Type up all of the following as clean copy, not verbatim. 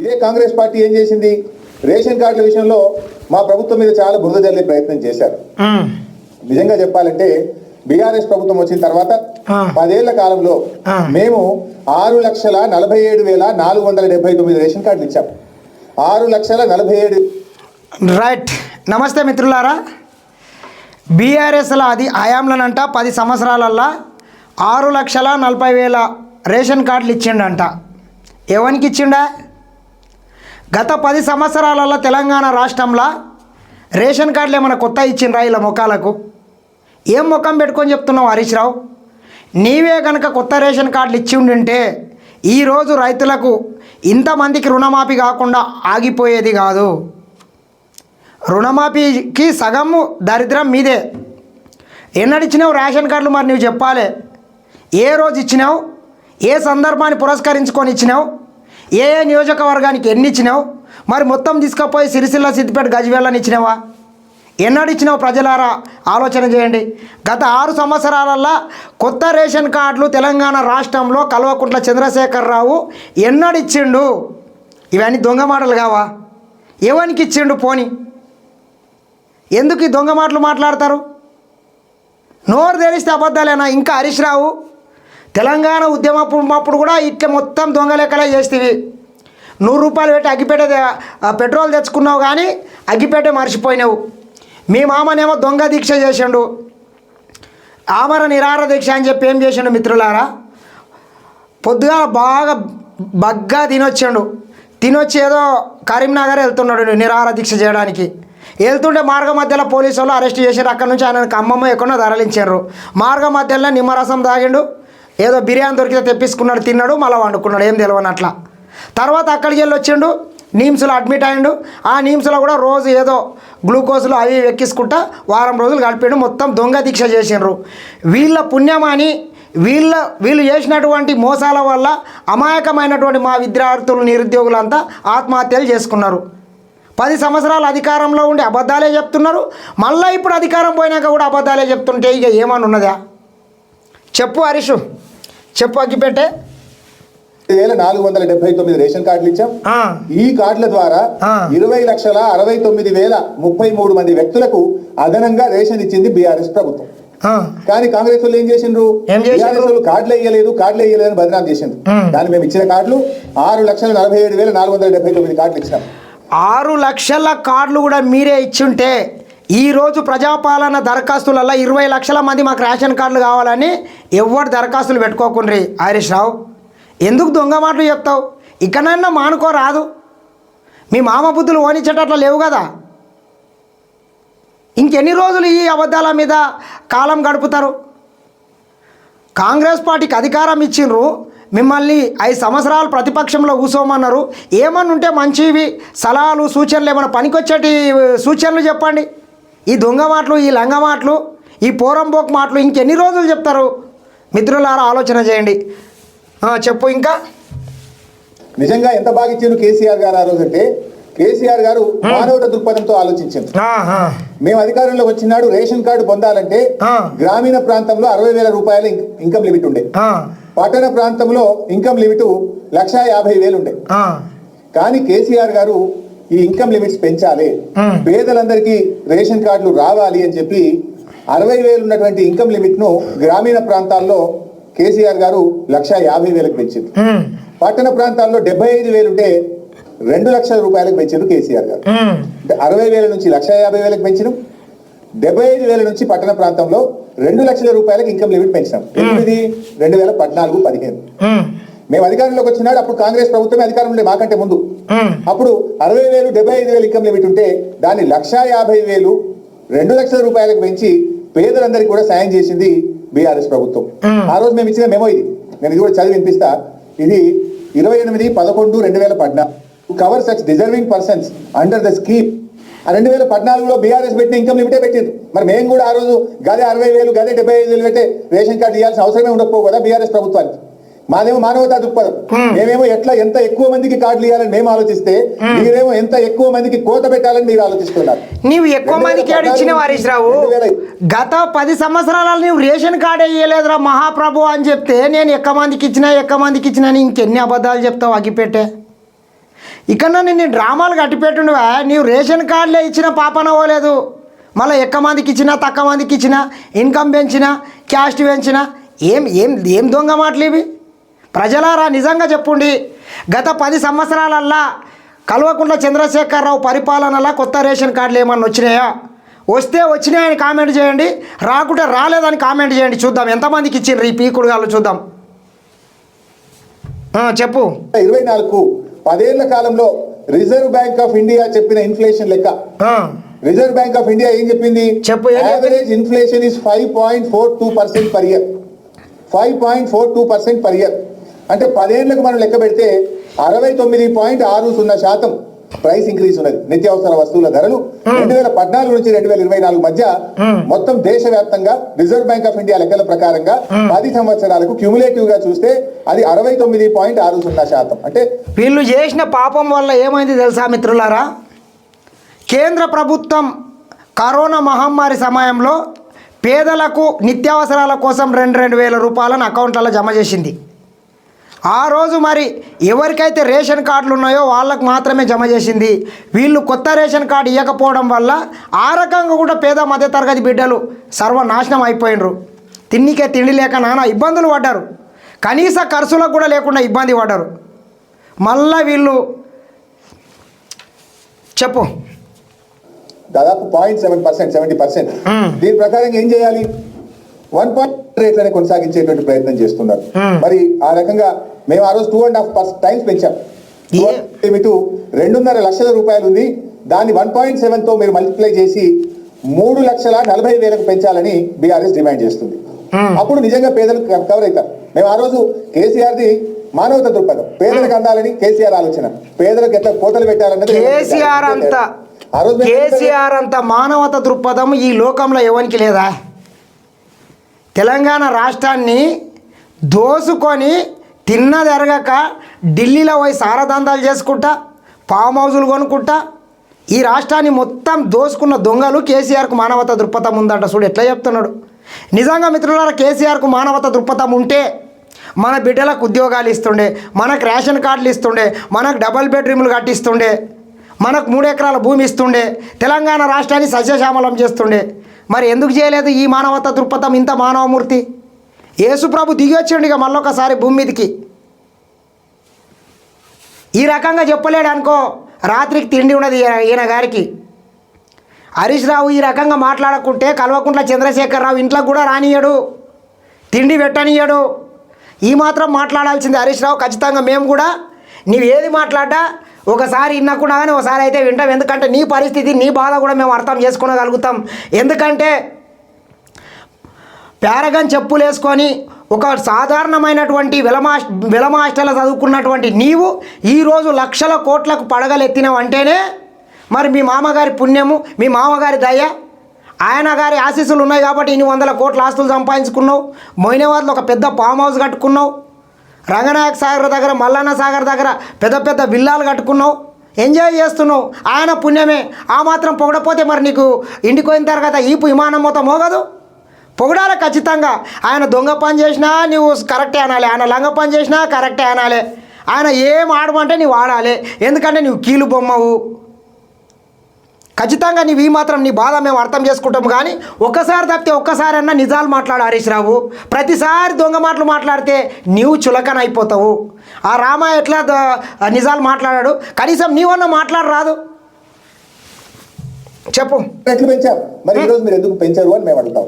ఇదే కాంగ్రెస్ పార్టీ ఏం చేసింది? రేషన్ కార్డుల విషయంలో మా ప్రభుత్వం మీద చాలా బురద జల్లే ప్రయత్నం చేశారు. నిజంగా చెప్పాలంటే బీఆర్ఎస్ ప్రభుత్వం వచ్చిన తర్వాత 10 ఏళ్ల కాలంలో మేము 6,47,479 రేషన్ కార్డులు ఇచ్చాం. 6,47,000. రైట్. నమస్తే మిత్రులారా. బీఆర్ఎస్ల అది హయాంలోనంట 10 సంవత్సరాలల్లా 6,40,000 రేషన్ కార్డులు ఇచ్చిండంట. ఎవరికి ఇచ్చిండా? గత 10 సంవత్సరాలలో తెలంగాణ రాష్ట్రంలో రేషన్ కార్డులు ఏమైనా కొత్త ఇచ్చిండ్రా ఇలా ముఖాలకు? ఏం ముఖం పెట్టుకొని చెప్తున్నావు హరీష్ రావు? నీవే కనుక కొత్త రేషన్ కార్డులు ఇచ్చి ఉండింటే ఈరోజు రైతులకు ఇంతమందికి రుణమాఫీ కాకుండా ఆగిపోయేది కాదు. రుణమాఫీకి సగము దరిద్రం మీదే. ఎన్నడిచ్చినావు రేషన్ కార్డులు? మరి నువ్వు చెప్పాలి. ఏ రోజు ఇచ్చినావు? ఏ సందర్భాన్ని పురస్కరించుకొని ఇచ్చినావు? ఏ నియోజకవర్గానికి ఎన్ని ఇచ్చినావు? మరి మొత్తం తీసుకుపోయి సిరిసిల్ల, సిద్దిపేట, గజ్వేలని ఇచ్చినావా? ఎన్నడిచ్చినావు? ప్రజలారా ఆలోచన చేయండి. గత 6 సంవత్సరాలల్లో కొత్త రేషన్ కార్డులు తెలంగాణ రాష్ట్రంలో కల్వకుంట్ల చంద్రశేఖరరావు ఎన్నడిచ్చిండు? ఇవన్నీ దొంగ మాటలు కావా? ఎవరికి ఇచ్చిండు? పోని ఎందుకు ఈ దొంగ మాటలు మాట్లాడతారు? నోరు తెరిస్తే అబద్ధాలేనా? ఇంకా హరీష్ రావు తెలంగాణ ఉద్యమప్పుడు కూడా ఇట్లా మొత్తం దొంగ లెక్కలే చేస్తేవి. 100 రూపాయలు పెట్టి అగ్గిపేట పెట్రోల్ తెచ్చుకున్నావు కానీ అగ్గిపేట మర్చిపోయినావు. మీ మామనేమో దొంగ దీక్ష చేసిండు, ఆమర నిరాహార దీక్ష అని చెప్పి ఏం చేసిండు మిత్రులారా? పొద్దుగా బాగా బగ్గా తినొచ్చి ఏదో కరీంనగర్ వెళ్తున్నాడు నిరాహార దీక్ష చేయడానికి. వెళ్తుంటే మార్గ మధ్యలో పోలీసు వాళ్ళు అరెస్ట్ చేశారు. అక్కడ నుంచి ఆయన ఖమ్మమ్మ ఎక్కడో తరలించారు. మార్గ మధ్యలో నిమ్మరసం తాగిండు, ఏదో బిర్యానీ దొరికితే తెప్పించుకున్నాడు, తిన్నాడు, మళ్ళీ వండుకున్నాడు, ఏం తెలియనట్లా. తర్వాత అక్కడికి వెళ్ళి వచ్చిండు, నీమ్స్లో అడ్మిట్ అయ్యిండు. ఆ నీమ్స్లో కూడా రోజు ఏదో గ్లూకోజ్లు అవి ఎక్కించుకుంటా వారం రోజులు గడిపాడు. మొత్తం దొంగ దీక్ష చేసిండ్రు. వీళ్ళ పుణ్యమాని వీళ్ళు చేసినటువంటి మోసాల వల్ల అమాయకమైనటువంటి మా విద్యార్థులు, నిరుద్యోగులంతా ఆత్మహత్యలు చేసుకున్నారు. 10 సంవత్సరాలు అధికారంలో ఉండి అబద్ధాలే చెప్తున్నారు. మళ్ళీ ఇప్పుడు అధికారం పోయినాక కూడా అబద్ధాలే చెప్తుంటే ఇక ఏమని ఉన్నదా? చెప్పు హరీషు, చెప్పు అగ్గిపెట్టే. 479 రేషన్ కార్డులు ఇచ్చాం. ఈ కార్డుల ద్వారా 20,69,033 మంది వ్యక్తులకు అదనంగా రేషన్ ఇచ్చింది బీఆర్ఎస్ ప్రభుత్వం. కానీ కాంగ్రెస్ వాళ్ళు ఏం చేసిండ్రు? కార్డులు వేయలేదు అని బదనాం చేసిండ్రు. దాన్ని మేము ఇచ్చిన కార్డులు 6,47,479 కార్డులు ఇచ్చినాం. 6 లక్షల కార్డులు కూడా మీరే ఇచ్చుంటే ఈరోజు ప్రజాపాలన దరఖాస్తులలో 20 లక్షల మంది మాకు రేషన్ కార్డులు కావాలని ఎవరు దరఖాస్తులు పెట్టుకోకుండ్రి. హరీష్ రావు ఎందుకు దొంగ మాటలు చెప్తావు? ఇకనైనా మానుకోరాదు. మీ మామ బుద్ధులు ఓనిచ్చేటట్లు లేవు కదా. ఇంకెన్ని రోజులు ఈ అబద్ధాల మీద కాలం గడుపుతారు? కాంగ్రెస్ పార్టీకి అధికారం ఇచ్చిండ్రు, మిమ్మల్ని 5 సంవత్సరాలు ప్రతిపక్షంలో కూర్చోమన్నారు. ఏమన్నా ఉంటే మంచివి సలహాలు, సూచనలు, ఏమైనా పనికొచ్చేటి సూచనలు చెప్పండి. ఈ దొంగ మాటలు, ఈ లంగ మాటలు, ఈ పోరంబోక్ మాటలు ఇంకెన్ని రోజులు చెప్తారు? మిత్రులారా ఆలోచన చేయండి. చెప్పు ఇంకా. నిజంగా ఎంత బాగా ఇచ్చారు కేసీఆర్ గారు ఆ రోజు అంటే, కేసీఆర్ గారు మానవత దృక్పథంతో ఆలోచించారు. మేము అధికారంలోకి వచ్చినాడు రేషన్ కార్డు పొందాలంటే గ్రామీణ ప్రాంతంలో 60,000 రూపాయల ఇన్కమ్ లిమిట్ ఉండే, పట్టణ ప్రాంతంలో ఇన్కమ్ లిమిట్ 1,50,000 ఉండే. కానీ కేసీఆర్ గారు ఈ ఇన్కమ్ లిమిట్స్ పెంచాలి, పేదలందరికీ రేషన్ కార్డులు రావాలి అని చెప్పి 60,000 ఉన్నటువంటి ఇన్కమ్ లిమిట్ ను గ్రామీణ ప్రాంతాల్లో కేసీఆర్ గారు 1,50,000 పెంచారు. పట్టణ ప్రాంతాల్లో 75,000 ఉంటే 2 లక్షల రూపాయలకు పెంచారు కేసీఆర్ గారు. అంటే 60,000 నుంచి 1,50,000 పెంచడం, 75,000 నుంచి పట్టణ ప్రాంతంలో 2 లక్షల రూపాయలకు ఇన్కమ్ లిమిట్ పెంచాం. 2014-15 మేము అధికారంలోకి వచ్చినాడు. అప్పుడు కాంగ్రెస్ ప్రభుత్వమే అధికారం ఉండే మాకంటే ముందు. అప్పుడు 60,000, 75,000 ఇన్కమ్ లిమిట్ ఉంటే దాన్ని 1,50,000 2 లక్షల రూపాయలకు పెంచి పేదలందరికీ కూడా సాయం చేసింది బీఆర్ఎస్ ప్రభుత్వం. ఆ రోజు మేము ఇచ్చిన మెమో ఇది. నేను ఇది కూడా చదివి వినిపిస్తా. ఇది 28/11/2014 cover such deserving persons under the scheme. 2014లో బీఆర్ఎస్ పెట్టిన ఇన్కమ్ లిమిటే పెట్టింది. మరి మేము కూడా ఆ రోజు గదే 60,000 గదే 75,000 పెట్టే రేషన్ కార్డు ఇవ్వాల్సిన అవసరమే ఉండకపోవు కదా బీఆర్ఎస్ ప్రభుత్వానికి. మాదేమో మానవతా దృక్పథం. మేమేమో ఎంత ఎక్కువ మందికి కార్డులు ఇవ్వాలని మేము ఆలోచిస్తే, మీరేమో ఎంత ఎక్కువ మందికి కోత పెట్టాలని మీరు ఆలోచిస్తున్నారు. నీవు ఎక్కువ మందికి ఇచ్చిన హరీష్ రావు, గత 10 సంవత్సరాలు నువ్వు రేషన్ కార్డు ఇవ్వలేదురా మహాప్రభు అని చెప్తే నేను ఎక్క మందికి ఇచ్చినా అని ఇంకెన్ని అబద్ధాలు చెప్తావు అగ్గిపెట్టే? ఇక్కడ నేను డ్రామాలు కట్టిపెట్టుండవా, నీవు రేషన్ కార్డులే ఇచ్చిన పాపన పోలేదు, మళ్ళీ ఎక్కువ మందికి ఇచ్చినా తక్కువ మందికి ఇచ్చినా, ఇన్కమ్ పెంచినా క్యాస్ట్ పెంచినా, ఏం ఏం ఏం దొంగ మాటలు ఇవి? ప్రజలారా నిజంగా చెప్పుండి, గత 10 సంవత్సరాలల్లా కల్వకుంట్ల చంద్రశేఖరరావు పరిపాలనలా కొత్త రేషన్ కార్డులు ఏమన్నా వచ్చినాయా? వస్తే వచ్చినాయని కామెంట్ చేయండి, రాకుంటే రాలేదని కామెంట్ చేయండి. చూద్దాం ఎంతమందికి ఇచ్చిండ్రు ఈ పీకుడుగాళ్ళు చూద్దాం. చెప్పు. 24 10 ఏళ్ల కాలంలో రిజర్వ్ బ్యాంక్ ఆఫ్ ఇండియా చెప్పిన ఇన్ఫ్లేషన్ లెక్క, రిజర్వ్ బ్యాంక్ ఆఫ్ ఇండియా ఏం చెప్పింది? చెప్పు. Average inflation is 5.42% per year. 5.42% per year అంటే 10 ఏళ్లకు మనం లెక్క పెడితే 69.60% ప్రైస్ ఇంక్రీజ్ ఉన్నది నిత్యావసర వస్తువుల ధరలు 2014 నుంచి 2024 మధ్య మొత్తం దేశవ్యాప్తంగా రిజర్వ్ బ్యాంక్ ఆఫ్ ఇండియా లెక్కల ప్రకారంగా 10 సంవత్సరాలకు క్యూములేటివ్ గా చూస్తే అది 69.60%. అంటే వీళ్ళు చేసిన పాపం వల్ల ఏమైంది తెలుసా మిత్రులారా? కేంద్ర ప్రభుత్వం కరోనా మహమ్మారి సమయంలో పేదలకు నిత్యావసరాల కోసం 2,000 రూపాయలను అకౌంట్లలో జమ చేసింది. ఆ రోజు మరి ఎవరికైతే రేషన్ కార్డులు ఉన్నాయో వాళ్ళకు మాత్రమే జమ చేసింది. వీళ్ళు కొత్త రేషన్ కార్డు ఇవ్వకపోవడం వల్ల ఆ రకంగా కూడా పేద మధ్యతరగతి బిడ్డలు సర్వనాశనం అయిపోయినరు. తిండికే తిండి లేక నానా ఇబ్బందులు పడ్డారు. కనీస ఖర్చులకు కూడా లేకుండా ఇబ్బంది పడ్డారు. మళ్ళా వీళ్ళు చెప్పు దాదాపు 0.7% 70%. దీని ప్రకారం ఏం చేయాలి? 1% రేట్లనే కొనసాగించేటువంటి ప్రయత్నం చేస్తున్నారు. మరి ఆ రకంగా మేము ఆ రోజు 2.5 టైమ్స్ పెంచాం. లిమిట్ 2.5 లక్షల రూపాయలు ఉంది. దాన్ని 1.7తో మీరు మల్టిప్లై చేసి 3,40,000కు పెంచాలని బీఆర్ఎస్ డిమాండ్ చేస్తుంది. అప్పుడు నిజంగా పేదలు కవర్ అవుతారు. మేము ఆ రోజు కేసీఆర్ది మానవత దృక్పథం, పేదలకు అందాలని కేసీఆర్ ఆలోచన, పేదలకు ఎట్లా కోటలు పెట్టాలన్నది కేసీఆర్ అంత మానవత దృక్పథం ఈ లోకంలో ఎవరికి లేదా? తెలంగాణ రాష్ట్రాన్ని దోసుకొని తిన్నది ఎరగక ఢిల్లీలో పోయి సారదందాలు చేసుకుంటా, ఫామ్ హౌజులు కొనుక్కుంటా ఈ రాష్ట్రాన్ని మొత్తం దోసుకున్న దొంగలు కేసీఆర్కు మానవత దృక్పథం ఉందంట. చూడు ఎట్లా చెప్తున్నాడు. నిజంగా మిత్రులారా కేసీఆర్కు మానవత దృక్పథం ఉంటే మన బిడ్డలకు ఉద్యోగాలు ఇస్తుండే, మనకు రేషన్ కార్డులు ఇస్తుండే, మనకు డబుల్ బెడ్రూమ్లు కట్టిస్తుండే, మనకు 3 ఎకరాల భూమి ఇస్తుండే, తెలంగాణ రాష్ట్రాన్ని సస్యశ్యామలం చేస్తుండే. మరి ఎందుకు చేయలేదు ఈ మానవత దృక్పథం? ఇంత మానవమూర్తి యేసుప్రభు దిగి వచ్చిండు ఇక మళ్ళొకసారి భూమి మీదకి. ఈ రకంగా చెప్పలేడు అనుకో, రాత్రికి తిండి ఉన్నది ఈయన గారికి. హరీష్ రావు ఈ రకంగా మాట్లాడకుంటే కల్వకుంట్ల చంద్రశేఖరరావు ఇంట్లో కూడా రానియడు, తిండి పెట్టనియడు. ఈ మాత్రం మాట్లాడాల్సింది హరీష్ రావు. ఖచ్చితంగా మేము కూడా నీవు ఏది మాట్లాడ్డా ఒకసారి విన్నకుండా కానీ ఒకసారి అయితే వింటాం. ఎందుకంటే నీ పరిస్థితి, నీ బాధ కూడా మేము అర్థం చేసుకోగలుగుతాం. ఎందుకంటే ప్యారగన్ చెప్పులు వేసుకొని ఒక సాధారణమైనటువంటి వెలమాస్టర్లు చదువుకున్నటువంటి నీవు ఈరోజు లక్షల కోట్లకు పడగలెత్తినావు అంటేనే మరి మీ మామగారి పుణ్యము, మీ మామగారి దయ, ఆయన గారి ఆశీస్సులు ఉన్నాయి కాబట్టి ఇన్ని 100 కోట్ల ఆస్తులు సంపాదించుకున్నావు. మొయినాబాద్లో ఒక పెద్ద ఫామ్ హౌస్ కట్టుకున్నావు. రంగనాయక సాగర్ దగ్గర, మల్లన్న సాగర్ దగ్గర పెద్ద పెద్ద విల్లాలు కట్టుకున్నావు, ఎంజాయ్ చేస్తున్నావు. ఆయన పుణ్యమే. ఆ మాత్రం పొగడపోతే మరి నీకు ఇంటికి పోయిన తర్వాత ఈపు విమానం మొత్తం మోగదు. పొగడాలి ఖచ్చితంగా. ఆయన దొంగ పని చేసినా నువ్వు కరెక్టే అనాలి, ఆయన లంగ పని చేసినా కరెక్టే అనాలి. ఆయన ఏం ఆడమంటే నువ్వు ఆడాలి. ఎందుకంటే నువ్వు కీలు బొమ్మవు. ఖచ్చితంగా నీవు ఈ మాత్రం నీ బాధ మేము అర్థం చేసుకుంటాము. కానీ ఒక్కసారి తప్పితే ఒక్కసారి అన్నా నిజాలు మాట్లాడు హరీష్ రావు. ప్రతిసారి దొంగ మాటలు మాట్లాడితే నీవు చులకన అయిపోతావు. ఆ రామ ఎట్లా నిజాలు మాట్లాడాడు, కనీసం నీవన్నా మాట్లాడరాదు. చెప్పు. ఎట్లు పెంచారు మరి ఈ రోజు మీరు ఎందుకు పెంచారు అని మేము అడుగుతాం.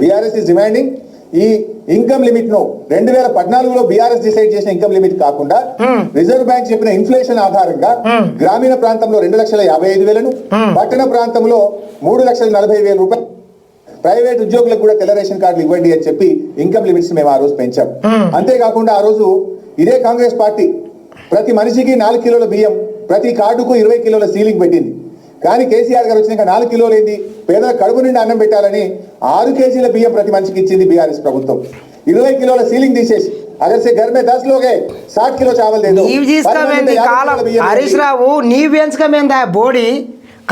బీఆర్ఎస్ ఇస్ డిమాండింగ్ ఈ ఇన్కమ్ లిమిట్ ను 2014లో బీఆర్ఎస్ డిసైడ్ చేసిన ఇన్కమ్ లిమిట్ కాకుండా రిజర్వ్ బ్యాంక్ చెప్పిన ఇన్ఫ్లేషన్ ఆధారంగా గ్రామీణ ప్రాంతంలో 2,55,000, పట్టణ ప్రాంతంలో 3,40,000 రూపాయలు, ప్రైవేట్ ఉద్యోగులకు కూడా తెల్ల రేషన్ కార్డులు ఇవ్వండి అని చెప్పి ఇన్కమ్ లిమిట్స్ మేము ఆ రోజు పెంచాం. అంతేకాకుండా ఆ రోజు ఇదే కాంగ్రెస్ పార్టీ ప్రతి మనిషికి 4 కిలోల బియ్యం, ప్రతి కార్డుకు 20 కిలోల సీలింగ్ పెట్టింది. కానీ కేసీఆర్ గారు వచ్చినాక 4 కిలోలు ఏంది, పేదల కడుపు నిండి అన్నం పెట్టాలని 6 కేజీల బియ్యం ప్రతి మనిషికి ఇచ్చింది బీఆర్ఎస్ ప్రభుత్వం. 20 కిలోల సీలింగ్ తీసేసి అగర్ సే घर में 10 लोग हैं 60 किलो चावल दे दो. హరీష్ రావు నీవు ఎంచకమేందా బోడి?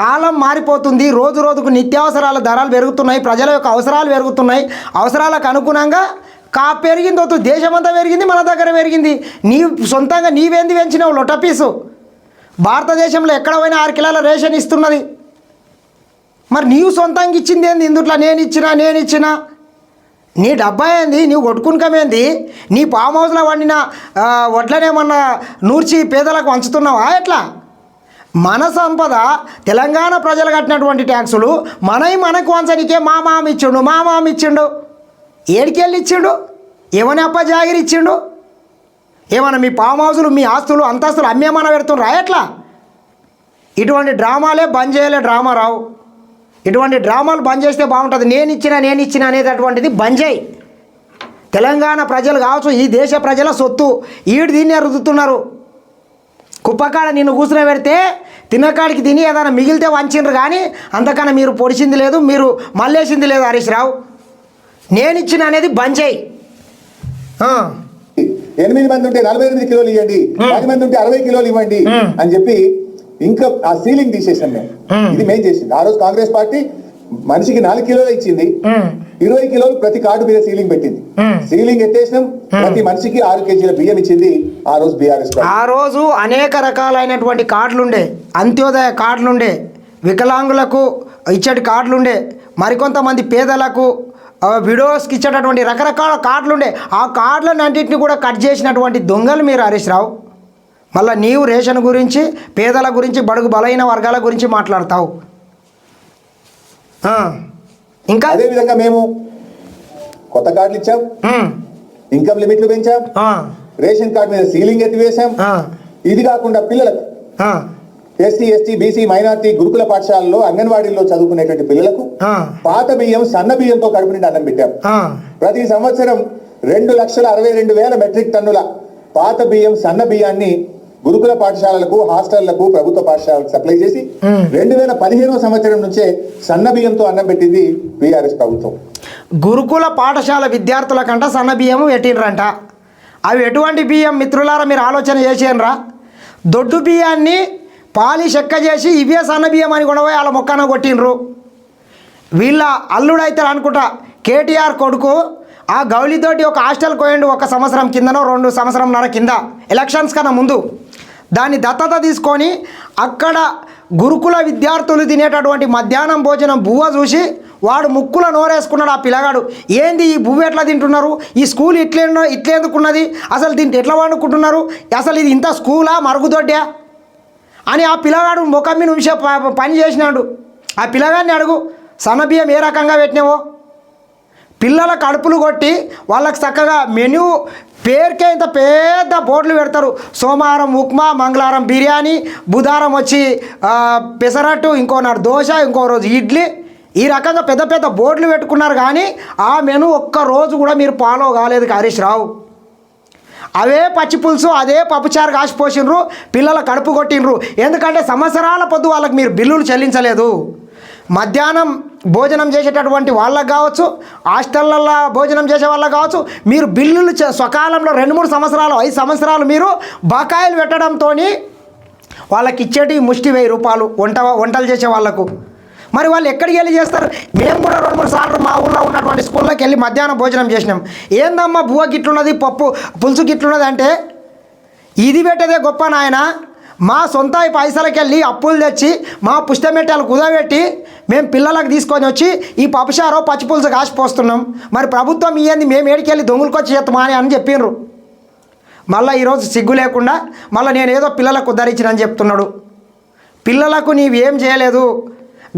కాలం మారిపోతుంది. రోజు రోజుకు నిత్యావసరాల ధరలు పెరుగుతున్నాయి, ప్రజల యొక్క అవసరాలు పెరుగుతున్నాయి. అవసరాలకు అనుగుణంగా పెరిగింది వద్దు, దేశమంతా పెరిగింది, మన దగ్గర పెరిగింది. నీ సొంతంగా నీవేంది పెంచినావు లొట్టపీసు? భారతదేశంలో ఎక్కడ పోయినా 6 కిలోల రేషన్ ఇస్తున్నది. మరి నీవు సొంతంగా ఇచ్చింది ఏంది? ఇందుట్లో నేను ఇచ్చినా నీ డబ్బా ఏంది? నీవు కొట్టుకునికమేంది? నీ ఫామ్ హౌస్లో వండిన వడ్లనేమన్నా నూర్చి పేదలకు వంచుతున్నావా? ఎట్లా? మన సంపద తెలంగాణ ప్రజలు కట్టినటువంటి ట్యాక్సులు మనకు వంచనికే మా మామ ఇచ్చిండు. ఏడికెళ్ళి ఇచ్చిండు? ఏమని అప్ప జాగిరి ఇచ్చిండు? ఏమన్నా మీ ఫామ్ హౌసులు మీ ఆస్తులు అంతస్తులు అమ్మేమన్నా పెడుతుండ్రా? ఎట్లా? ఇటువంటి డ్రామాలే బంద్ చేయలే డ్రామారావు. ఇటువంటి డ్రామాలు బంద్ చేస్తే బాగుంటుంది. నేను ఇచ్చిన అనేటటువంటిది బంద్ చేయి. తెలంగాణ ప్రజలు కావచ్చు, ఈ దేశ ప్రజల సొత్తు. దీన్నే రుద్దుతున్నారు. కుప్పకాడ నిన్ను కూర్చుని పెడితే తిన్నకాడికి తిని ఏదైనా మిగిలితే వంచిండ్రు, కానీ అంతకన్నా మీరు పొడిచింది లేదు, మీరు మళ్ళేసింది లేదు. హరీష్ రావు, నేను ఇచ్చిన అనేది బంద్ చేయి. 8 మంది ఉంటే 48 కిలోలు ఇవ్వండి, 10 మంది ఉంటే 60 కిలోలు ఇవ్వండి అని చెప్పి ఇంకా ఆ సీలింగ్ తీసేసాం మేము. ఇది మేము చేసింది. ఆ రోజు కాంగ్రెస్ పార్టీ మనిషికి 4 కిలోలు ఇచ్చింది, 20 కిలోలు ప్రతి కార్డు మీద సీలింగ్ పెట్టింది. సీలింగ్ ఎత్తేసినాం, ప్రతి మనిషికి 6 కేజీల బియ్యం ఇచ్చింది ఆ రోజు బీఆర్ఎస్. ఆ రోజు అనేక రకాలైనటువంటి కార్డులుండే, అంత్యోదయ కార్డులుండే, వికలాంగులకు ఇచ్చేటి కార్డులుండే, మరికొంతమంది పేదలకు విడోస్కి ఇచ్చేటటువంటి రకరకాల కార్డులుండే. ఆ కార్డులను అన్నింటినీ కూడా కట్ చేసినటువంటి దొంగలు మీరు హరీష్ రావు. మళ్ళీ నీవు రేషన్ గురించి, పేదల గురించి, బడుగు బలైన వర్గాల గురించి మాట్లాడతావు. ఇంకా అదేవిధంగా మేము కొత్త కార్డులు ఇచ్చాం, ఇన్కమ్ లిమిట్లు పెంచాం, రేషన్ కార్డు మీద సీలింగ్ ఎత్తివేశాం. ఇది కాకుండా పిల్లలకు ఎస్సీ, ఎస్టీ, బీసీ, మైనార్టీ గురుకుల పాఠశాలలో, అంగన్వాడీల్లో చదువుకునేటువంటి పిల్లలకు పాత బియ్యం, సన్న బియ్యంతో కడుపు నిండి అన్నం పెట్టాం. ప్రతి సంవత్సరం 2,62,000 మెట్రిక్ టన్నుల పాత బియ్యం, సన్న బియ్యాన్ని గురుకుల పాఠశాలలకు, హాస్టళ్లకు, ప్రభుత్వ పాఠశాలకు సప్లై చేసి 2015వ సంవత్సరం నుంచే సన్న బియ్యంతో అన్నం పెట్టింది బీఆర్ఎస్ ప్రభుత్వం. గురుకుల పాఠశాల విద్యార్థుల కంట సన్న బియ్యం పెట్టినరంట. అవి ఎటువంటి బియ్యం మిత్రులారా, మీరు ఆలోచన చేసేనరా? దొడ్డు బియ్యాన్ని పాలిష్ ఎక్క చేసి ఇవే సన్న బియ్యం అని కూడా వాళ్ళ మొక్కన కొట్టినరు. వీళ్ళ అల్లుడైతే అనుకుంటా కేటీఆర్ కొడుకు ఆ గౌలితోటి ఒక హాస్టల్కి పోయిండు 1 సంవత్సరం కిందనో 2 సంవత్సరంన్నర కింద, ఎలక్షన్స్ కన్నా ముందు. దాన్ని దత్తత తీసుకొని అక్కడ గురుకుల విద్యార్థులు తినేటటువంటి మధ్యాహ్నం భోజనం బువ్వ చూసి వాడు ముక్కులో నోరేసుకున్నాడు ఆ పిల్లగాడు. ఏంది ఈ బువ్వ ఎట్లా తింటున్నారు? ఈ స్కూల్ ఇట్లేందుకున్నది? అసలు దీంట్లో ఎట్లా వండుకుంటున్నారు? అసలు ఇది ఇంత స్కూలా, మరుగుదొడ్డా అని ఆ పిల్లగాడు ముఖం మీద ఉంచే పని చేసినాడు. ఆ పిల్లగాడిని అడుగు, సన్నబియ్యం ఏ రకంగా పెట్టినావో. పిల్లల కడుపులు కొట్టి వాళ్ళకి చక్కగా మెనూ పేరుకే ఇంత పెద్ద బోర్డులు పెడతారు. సోమవారం ఉప్మా, మంగళవారం బిర్యానీ, బుధవారం వచ్చి పెసరట్టు, ఇంకో నాడు దోశ, ఇంకో రోజు ఇడ్లీ. ఈ రకంగా పెద్ద పెద్ద బోర్డులు పెట్టుకున్నారు, కానీ ఆ మెనూ ఒక్కరోజు కూడా మీరు ఫాలో కాలేదు హరీష్ రావు. అవే పచ్చి పులుసు, అదే పప్పుచారు కాసిపోసినరు, పిల్లల కడుపు కొట్టినరు. ఎందుకంటే సంవత్సరాల పొద్దు వాళ్ళకి మీరు బిల్లులు చెల్లించలేదు. మధ్యాహ్నం భోజనం చేసేటటువంటి వాళ్ళకు కావచ్చు, హాస్టళ్ళల్లో భోజనం చేసే వాళ్ళకు కావచ్చు, మీరు బిల్లులు సకాలంలో 2-3 సంవత్సరాలు 5 సంవత్సరాలు మీరు బకాయిలు పెట్టడంతో వాళ్ళకి ఇచ్చేటి ముష్టి 1000 రూపాయలు వంటలు చేసే వాళ్ళకు. మరి వాళ్ళు ఎక్కడికి వెళ్ళి చేస్తారు? మేము కూడా 2-3 సార్లు మా ఊళ్ళో ఉన్నటువంటి స్కూల్లోకి వెళ్ళి మధ్యాహ్నం భోజనం చేసినాం. ఏందమ్మా బువ్వ గిట్లున్నది, పప్పు పులుసు గిట్లున్నది అంటే, ఇది పెట్టేదే గొప్ప నాయన. మా సొంత పైసలకి వెళ్ళి అప్పులు తెచ్చి మా పుష్టమెట్టాలు కుదబెట్టి మేము పిల్లలకు తీసుకొని వచ్చి ఈ పప్పుచారో పచ్చి పులుసు కాసిపోస్తున్నాం. మరి ప్రభుత్వం ఇయ్యంది మేము ఏడికెళ్ళి దొంగలకొచ్చి చేస్తామా అని చెప్పిండ్రు. మళ్ళీ ఈరోజు సిగ్గు లేకుండా మళ్ళీ నేను ఏదో పిల్లలకు ఉద్ధరించినని చెప్తున్నాడు. పిల్లలకు నీవేం చేయలేదు.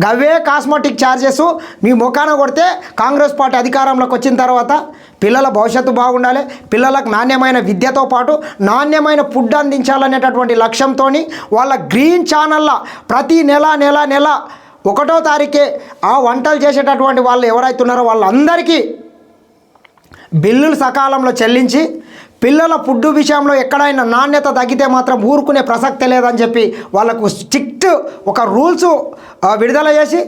గవే కాస్మెటిక్ ఛార్జెస్ మీ ముఖాన కొడితే కాంగ్రెస్ పార్టీ అధికారంలోకి వచ్చిన తర్వాత పిల్లల భవిష్యత్తు బాగుండాలి, పిల్లలకు నాణ్యమైన విద్యతో పాటు నాణ్యమైన ఫుడ్ అందించాలనేటటువంటి లక్ష్యంతో వాళ్ళ గ్రీన్ ఛానళ్ళ ప్రతి నెల 1వ తారీఖే ఆ వంటలు చేసేటటువంటి వాళ్ళు ఎవరైతే ఉన్నారో వాళ్ళందరికీ బిల్లులు సకాలంలో చెల్లించి పిల్లల ఫుడ్ విషయంలో ఎక్కడైనా నాణ్యత తగ్గితే మాత్రం ఊరుకునే ప్రసక్తే లేదని చెప్పి వాళ్ళకు స్ట్రిక్ట్ ఒక రూల్స్ విడుదల చేసి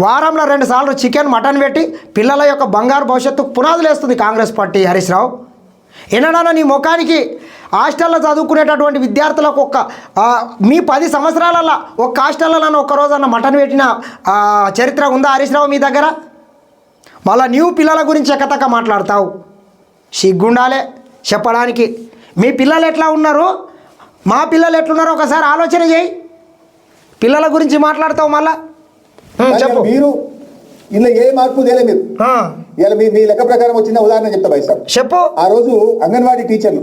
వారంలో 2 సార్లు చికెన్, మటన్ పెట్టి పిల్లల యొక్క బంగారు భవిష్యత్తుకు పునాదులు వేస్తుంది కాంగ్రెస్ పార్టీ. హరీష్ రావు, ఎన్నడన్నా నీ ముఖానికి హాస్టల్లో చదువుకునేటటువంటి విద్యార్థులకు మీ 10 సంవత్సరాలలో ఒక హాస్టల్లో ఒక్కరోజన్న మటన్ పెట్టిన చరిత్ర ఉందా హరీష్ రావు మీ దగ్గర? మళ్ళీ నీవు పిల్లల గురించి ఎక్కతక్క మాట్లాడతావు. సిగ్గుండాలే చెప్పడానికి. మీ పిల్లలు ఎట్లా ఉన్నారు? మా పిల్లలు ఎట్లున్నారో ఒకసారి ఆలోచన చేయి. పిల్లల గురించి మాట్లాడతావు మళ్ళా. చెప్పు. మీరు ఇలా ఏ మార్పు తేలే మీరు. ఇలా మీ లెక్క ప్రకారం వచ్చిన ఉదాహరణ చెప్తా భాయ్ సార్. చెప్పు. ఆ రోజు అంగన్వాడీ టీచర్లు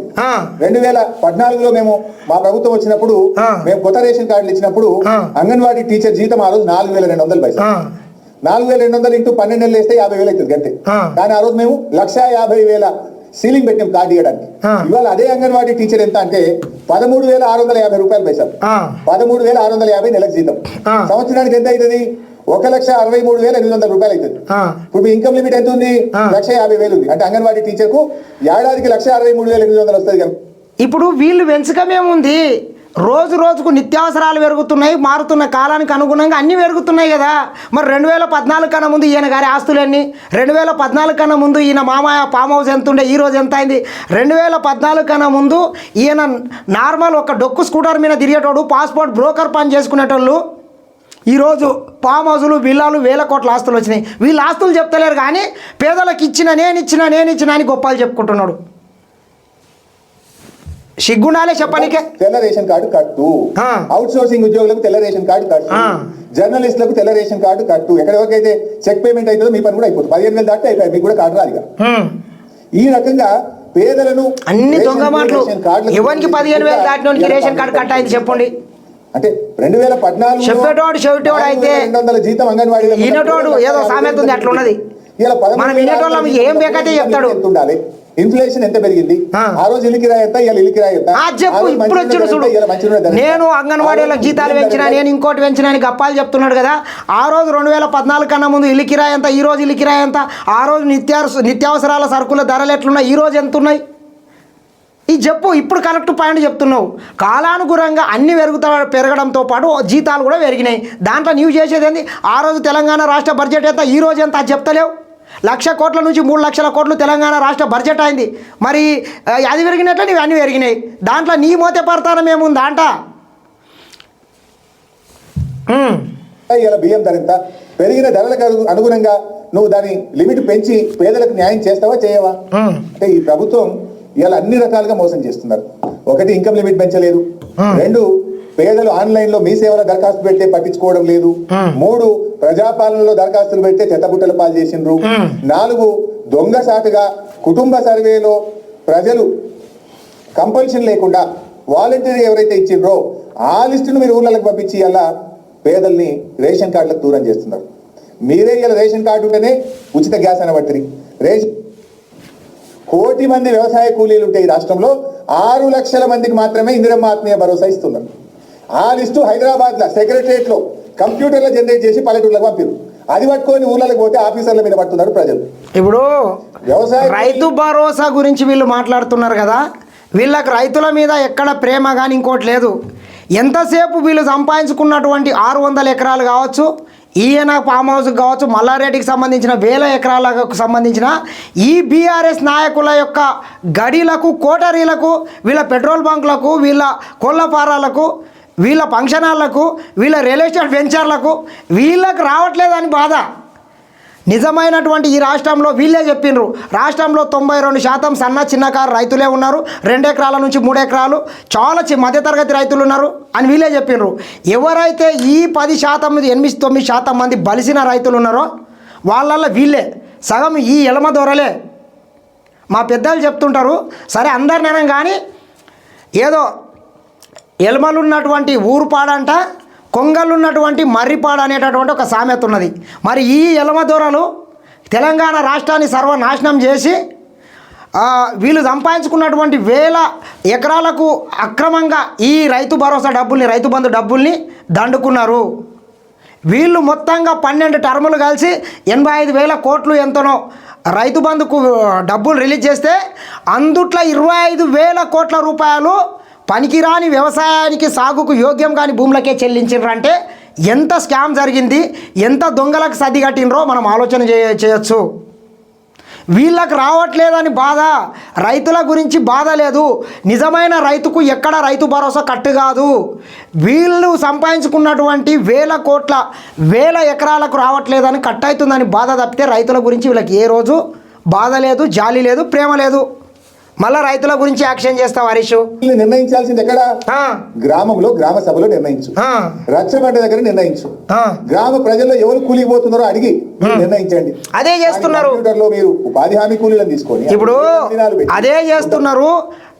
2014లో మేము మా ప్రభుత్వం వచ్చినప్పుడు మేము కొత్త రేషన్ కార్డులు ఇచ్చినప్పుడు అంగన్వాడీ టీచర్ జీతం ఆ రోజు 4,200 భాయ్ సార్. 4,200 ఇంటూ 12 నెలలు వేస్తే 50,000 అవుతుంది గంటే. కానీ ఆ రోజు మేము 1,50,000 సీలింగ్ పెట్టాం కార్డు ఇవ్వడానికి. ఇవాళ అదే అంగన్వాడీ టీచర్ ఎంత అంటే 13,650 రూపాయలు పైసలు. 13,650 నెలకు జీతం. సంవత్సరానికి ఎంత అవుతుంది? 1,63,800 రూపాయలు అవుతుంది. ఇప్పుడు మీ ఇన్కమ్ లిమిట్ ఎంత ఉంది? 1,50,000 ఉంది. అంటే అంగన్వాడీ టీచర్ కు ఏడాదికి 1,63,800 వస్తుంది కదా. ఇప్పుడు వీళ్ళు వెంచకమేముంది, రోజు రోజుకు నిత్యావసరాలు పెరుగుతున్నాయి, మారుతున్న కాలానికి అనుగుణంగా అన్నీ పెరుగుతున్నాయి కదా. మరి 2014 కన్నా ముందు ఈయన గారి ఆస్తులన్నీ, 2014 కన్నా ముందు ఈయన మామయ్య ఫామ్ హౌస్ ఎంత ఉండే, ఈరోజు ఎంత అయింది? 2014 కన్నా ముందు ఈయన నార్మల్ ఒక డొక్కు స్కూటర్ మీద తిరిగేటోడు, పాస్పోర్ట్ బ్రోకర్ పని చేసుకునేటోళ్ళు ఈరోజు ఫామ్ హౌజులు, విల్లాలు, వేల కోట్ల ఆస్తులు వచ్చినాయి. వీళ్ళ ఆస్తులు చెప్తలేరు కానీ పేదలకు ఇచ్చిన నేను ఇచ్చిన అని గొప్పలు చెప్పుకుంటున్నాడు. సిగ్గుండాలే చెప్పనికే. తెల్ల రేషన్ కార్డు కట్టు, అవుట్ సోర్సింగ్ ఉద్యోగులకు తెల్ల రేషన్ కార్డు కట్టు, జర్నలిస్టులకు తెల్ల రేషన్ కార్డు కట్టు. ఎక్కడి వరకు అయితే చెక్ పేమెంట్ అవుతుందో మీ పని కూడా అయిపోతుంది. 15,000 దాటి అయిపోయి మీకు కూడా కార్డు రాలిగా. ఈ రకంగా పేదలను అన్ని దొంగ మాటలు. ఎవరికి 15,000 దాటినోనికి రేషన్ కార్డు కట్టాయింది చెప్పండి. అంటే 2014 చెప్పేటోడు చెవిటోడు అయితే 200 జీతం అంగన్వాడీలో ఈనటోడు ఏదో సామెత ఉంది అట్లా ఉన్నది. మనం ఈనటోళ్ళం ఏం బేకైతే చెప్తాడు. ఉండాలి. ఇన్ఫ్లేషన్ ఎంత పెరిగింది? ఆ రోజు ఇల్లు కిరాయి ఎంత, ఇవాళ ఇల్లు కిరాయి ఎంత? చెప్పు. ఇప్పుడు వచ్చాడు చూడు, నేను అంగన్వాడీలో జీతాలు పెంచినా, నేను ఇంకోటి పెంచినా అని గప్పాలు చెప్తున్నాడు కదా. ఆ రోజు 2014 కన్నా ముందు ఇల్లు కిరాయి ఎంత, ఈ రోజు ఇల్లు కిరాయి ఎంత, ఆ రోజు నిత్యావసరాల సరుకుల ధరలు ఎట్లున్నాయి, ఈ రోజు ఎంత ఉన్నాయి, ఇది చెప్పు. ఇప్పుడు కరెక్ట్ పాయింట్ చెప్తున్నావు. కాలానుగుణంగా అన్ని పెరగడంతో పాటు జీతాలు కూడా పెరిగినాయి. దాంట్లో నీవు చేసేది ఏంది? ఆ రోజు తెలంగాణ రాష్ట్ర బడ్జెట్ ఎంత, ఈ రోజు ఎంత, అది చెప్తలేవు. 1,00,000 కోట్ల నుంచి 3,00,000 కోట్లు తెలంగాణ రాష్ట్ర బడ్జెట్ అయింది. మరి అది పెరిగినట్లే నీవు అన్నీ పెరిగినాయి. దాంట్లో నీ మోతే పడతానం ఏముంది అంట. ఇలా బియ్యం ధర ఎంత పెరిగిన ధరలకు అనుగుణంగా నువ్వు దాని లిమిట్ పెంచి పేదలకు న్యాయం చేస్తావా, చేయవా? అంటే ఈ ప్రభుత్వం ఇలా అన్ని రకాలుగా మోసం చేస్తున్నారు. ఒకటి, ఇన్కమ్ లిమిట్ పెంచలేదు. 2, పేదలు ఆన్లైన్ లో మీ సేవల దరఖాస్తు పెడితే పట్టించుకోవడం లేదు. 3, ప్రజాపాలనలో దరఖాస్తులు పెడితే చెత్తబుట్టల పాలు చేసిండ్రు. 4, దొంగసాటుగా కుటుంబ సర్వేలో ప్రజలు కంపల్షన్ లేకుండా వాలంటీర్ ఎవరైతే ఇచ్చిండ్రో ఆ లిస్టును మీరు ఊళ్ళకి పంపించి అలా పేదల్ని రేషన్ కార్డులకు దూరం చేస్తున్నారు. మీరే ఇలా రేషన్ కార్డు ఉంటేనే ఉచిత గ్యాస్ అనబట్టి రేషన్ 1 కోటి మంది వ్యవసాయ కూలీలు ఉంటే ఈ రాష్ట్రంలో 6 లక్షల మందికి మాత్రమే ఇందిరమ్మ ఆత్మీయ భరోసా ఇస్తున్నారు. ఆ లిస్టు హైదరాబాద్ లో సెక్రటరియట్ లో కంప్యూటర్లో జనరేట్ చేసి పల్లెటూర్లకు పంపారు. అది పట్టుకొని ఊళ్ళకి పోతే ఆఫీసర్ల మీద పడుతున్నారు ప్రజలు. ఇప్పుడు వ్యవసాయ రైతు భరోసా గురించి వీళ్ళు మాట్లాడుతున్నారు కదా. వీళ్ళకి రైతుల మీద ఎక్కడ ప్రేమ కానీ ఇంకోటి లేదు. ఎంతసేపు వీళ్ళు సంపాదించుకున్నటువంటి 600 ఎకరాలు కావచ్చు, ఈయన ఫామ్ హౌస్కి కావచ్చు, మల్లారెడ్డికి సంబంధించిన 1000 ఎకరాలకు సంబంధించిన ఈ బీఆర్ఎస్ నాయకుల యొక్క గడిలకు, కోటరీలకు, వీళ్ళ పెట్రోల్ బంకులకు, వీళ్ళ కోళ్ళ ఫారాలకు, వీళ్ళ ఫంక్షన్ హాళ్లకు, వీళ్ళ రియల్ ఎస్టేట్ వెంచర్లకు వీళ్ళకి రావట్లేదని బాధ. నిజమైనటువంటి ఈ రాష్ట్రంలో వీళ్ళే చెప్పిండ్రు, రాష్ట్రంలో 92% సన్న చిన్నకారు రైతులే ఉన్నారు, 2 ఎకరాల నుంచి 3 ఎకరాలు చాలా మధ్యతరగతి రైతులు ఉన్నారు అని వీళ్ళే చెప్పిండ్రు. ఎవరైతే ఈ 10% 8-9% మంది బలిసిన రైతులు ఉన్నారో వాళ్ళల్లో వీళ్ళే సగం ఈ ఎలమ దొరలే. మా పెద్దలు చెప్తుంటారు, సరే అందరినైనా కానీ ఏదో ఎలమలున్నటువంటి ఊరు పాడంట, కొంగలున్నటువంటి మర్రిపాడు అనేటటువంటి ఒక సామెత ఉన్నది. మరి ఈ ఎలమ దొరలు తెలంగాణ రాష్ట్రాన్ని సర్వనాశనం చేసి వీళ్ళు సంపాదించుకున్నటువంటి 1000 ఎకరాలకు అక్రమంగా ఈ రైతు భరోసా డబ్బుల్ని, రైతు బంధు డబ్బుల్ని దండుకున్నారు. వీళ్ళు మొత్తంగా 12 టర్ములు కలిసి 85,000 కోట్లు ఎంతనో రైతు బంధుకు డబ్బులు రిలీజ్ చేస్తే అందుట్లో 25,000 కోట్ల రూపాయలు పనికిరాని వ్యవసాయానికి, సాగుకు యోగ్యం కాని భూములకే చెల్లించిండ్రంటే ఎంత స్కామ్ జరిగింది, ఎంత దొంగలకు సర్ది కట్టినరో మనం ఆలోచన చేయొచ్చు. వీళ్ళకి రావట్లేదని బాధ, రైతుల గురించి బాధ లేదు. నిజమైన రైతుకు ఎక్కడ రైతు భరోసా కట్టు కాదు. వీళ్ళు సంపాదించుకున్నటువంటి 1000 కోట్ల 1000 ఎకరాలకు రావట్లేదని కట్ అవుతుందని బాధ తప్పితే రైతుల గురించి వీళ్ళకి ఏ రోజు బాధ లేదు, జాలి లేదు, ప్రేమ లేదు. మళ్ళా రైతుల గురించి యాక్షన్ చేస్తావు హరీష్. నిర్ణయించాల్సింది ఎక్కడ? గ్రామంలో గ్రామ సభలో నిర్ణయించు, రచ్చబండ దగ్గర నిర్ణయించు, గ్రామ ప్రజల్లో ఎవరు కూలిపోతున్నారో అడిగి నిర్ణయించండి. అదే చేస్తున్నారు. మీరు ఉపాధి హామీ కూలీలను తీసుకొని ఇప్పుడు అదే చేస్తున్నారు.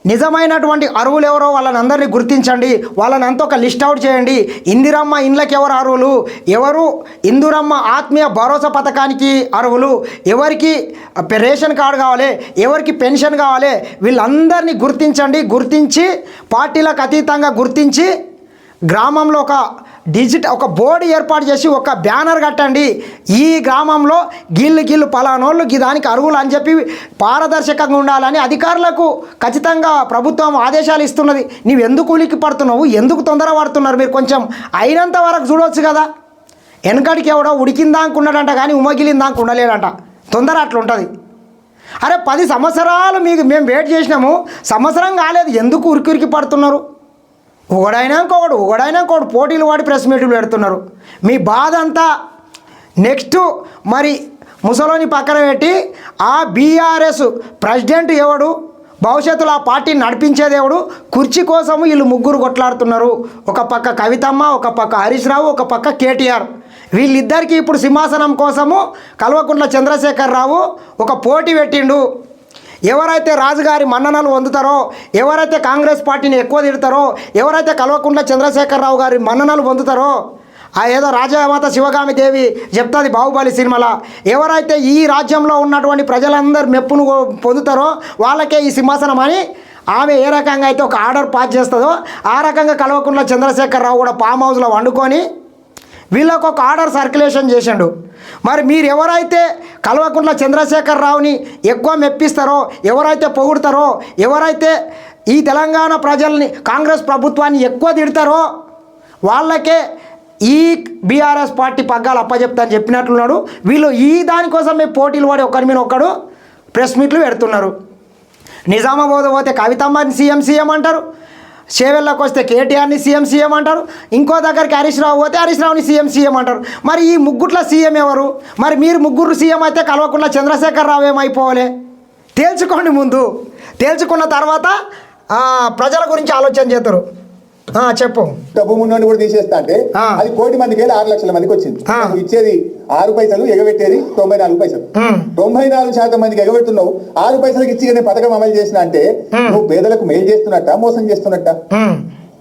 నిజమైనటువంటి అర్హులు ఎవరో వాళ్ళని అందరినీ గుర్తించండి, వాళ్ళని అంతా ఒక లిస్ట్ అవుట్ చేయండి. ఇందిరమ్మ ఇండ్లకి ఎవరు అర్హులు, ఎవరు ఇందిరమ్మ ఆత్మీయ భరోసా పథకానికి అర్హులు, ఎవరికి రేషన్ కార్డు కావాలి, ఎవరికి పెన్షన్ కావాలి, వీళ్ళందరినీ గుర్తించండి. గుర్తించి పార్టీలకు అతీతంగా గుర్తించి గ్రామంలో ఒక బోర్డు ఏర్పాటు చేసి ఒక బ్యానర్ కట్టండి. ఈ గ్రామంలో గిల్లు పలానోళ్ళు దానికి అర్హులు అని చెప్పి పారదర్శకంగా ఉండాలని అధికారులకు ఖచ్చితంగా ప్రభుత్వం ఆదేశాలు ఇస్తున్నది. నీవు ఎందుకు ఉలిక్కి పడుతున్నావు, ఎందుకు తొందర పడుతున్నారు? మీరు కొంచెం అయినంత వరకు చూడవచ్చు కదా. వెనకడికి ఎవడో ఉడికిందాకున్నాడంట కానీ ఉమ్మగిలిందాకు ఉండలేడంట. తొందర అట్లా ఉంటుంది. అరే 10 సంవత్సరాలు మేము వెయిట్ చేసినాము, సంవత్సరం కాలేదు, ఎందుకు ఉరికి పడుతున్నారు? ఒకడైనా ఇంకొకడు పోటీలు వాడి ప్రెస్ మీట్లు పెడుతున్నారు. మీ బాధ అంతా నెక్స్ట్ మరి ముసలోని పక్కన పెట్టి ఆ బీఆర్ఎస్ ప్రెసిడెంట్ ఎవడు, భవిష్యత్తులో ఆ పార్టీని నడిపించేది ఎవడు, కుర్చీ కోసం వీళ్ళు ముగ్గురు కొట్లాడుతున్నారు. ఒక పక్క కవితమ్మ, ఒక పక్క హరీష్ రావు, ఒక పక్క కేటీఆర్. వీళ్ళిద్దరికీ ఇప్పుడు సింహాసనం కోసము కల్వకుంట్ల చంద్రశేఖరరావు ఒక పోటీ పెట్టిండు. ఎవరైతే రాజుగారి మన్ననలు పొందుతారో, ఎవరైతే కాంగ్రెస్ పార్టీని ఎక్కువ తిడతారో, ఎవరైతే కల్వకుంట్ల చంద్రశేఖరరావు గారి మన్ననలు పొందుతారో, ఆ ఏదో రాజమాత శివగామి దేవి చెప్తుంది బాహుబలి సినిమాలో, ఎవరైతే ఈ రాజ్యంలో ఉన్నటువంటి ప్రజలందరూ మెప్పును పొందుతారో వాళ్ళకే ఈ సింహాసనం అని ఆమె ఏ రకంగా అయితే ఒక ఆర్డర్ పాస్ చేస్తుందో ఆ రకంగా కల్వకుంట్ల చంద్రశేఖరరావు కూడా ఫామ్ హౌస్లో వండుకొని వీళ్ళకు ఒక ఆర్డర్ సర్క్యులేషన్ చేసిండు. మరి మీరు ఎవరైతే కల్వకుంట్ల చంద్రశేఖరరావుని ఎక్కువ మెప్పిస్తారో, ఎవరైతే పొగుడతారో, ఎవరైతే ఈ తెలంగాణ ప్రజల్ని కాంగ్రెస్ ప్రభుత్వాన్ని ఎక్కువ తిడతారో వాళ్ళకే ఈ బీఆర్ఎస్ పార్టీ పగ్గాలు అప్పచెప్తారని చెప్పినట్లున్నాడు. వీళ్ళు ఈ దానికోసమే పోటీలు పడి ఒకరి మీద ఒకడు ప్రెస్ మీట్లు పెడుతున్నారు. నిజామాబాద్ పోతే కవితమ్మని సీఎం అంటారు, చేవెళ్ళకి వస్తే కేటీఆర్ని సీఎం అంటారు, ఇంకో దగ్గరికి హరీష్ రావు పోతే హరీష్ రావుని సీఎం అంటారు. మరి ఈ ముగ్గుట్ల సీఎం ఎవరు? మరి మీరు ముగ్గురు సీఎం అయితే కల్వకుంట్ల చంద్రశేఖరరావు ఏమైపోవాలి? తేల్చుకోండి. ముందు తేల్చుకున్న తర్వాత ప్రజల గురించి ఆలోచన చేస్తారు. చెప్పు. డబ్బు ముందు కూడా తీసేస్తా అంటే అది 1 కోటి మందికి 6 లక్షల మందికి వచ్చింది. ఇచ్చేది 6 పైసలు, ఎగబెట్టేది 94 పైసలు. 94% మందికి ఎగబెడుతున్నావు. 6 పైసలకి ఇచ్చి నేను పథకం అమలు చేసిన అంటే నువ్వు పేదలకు మేలు చేస్తున్నట్ట, మోసం చేస్తున్నట్ట?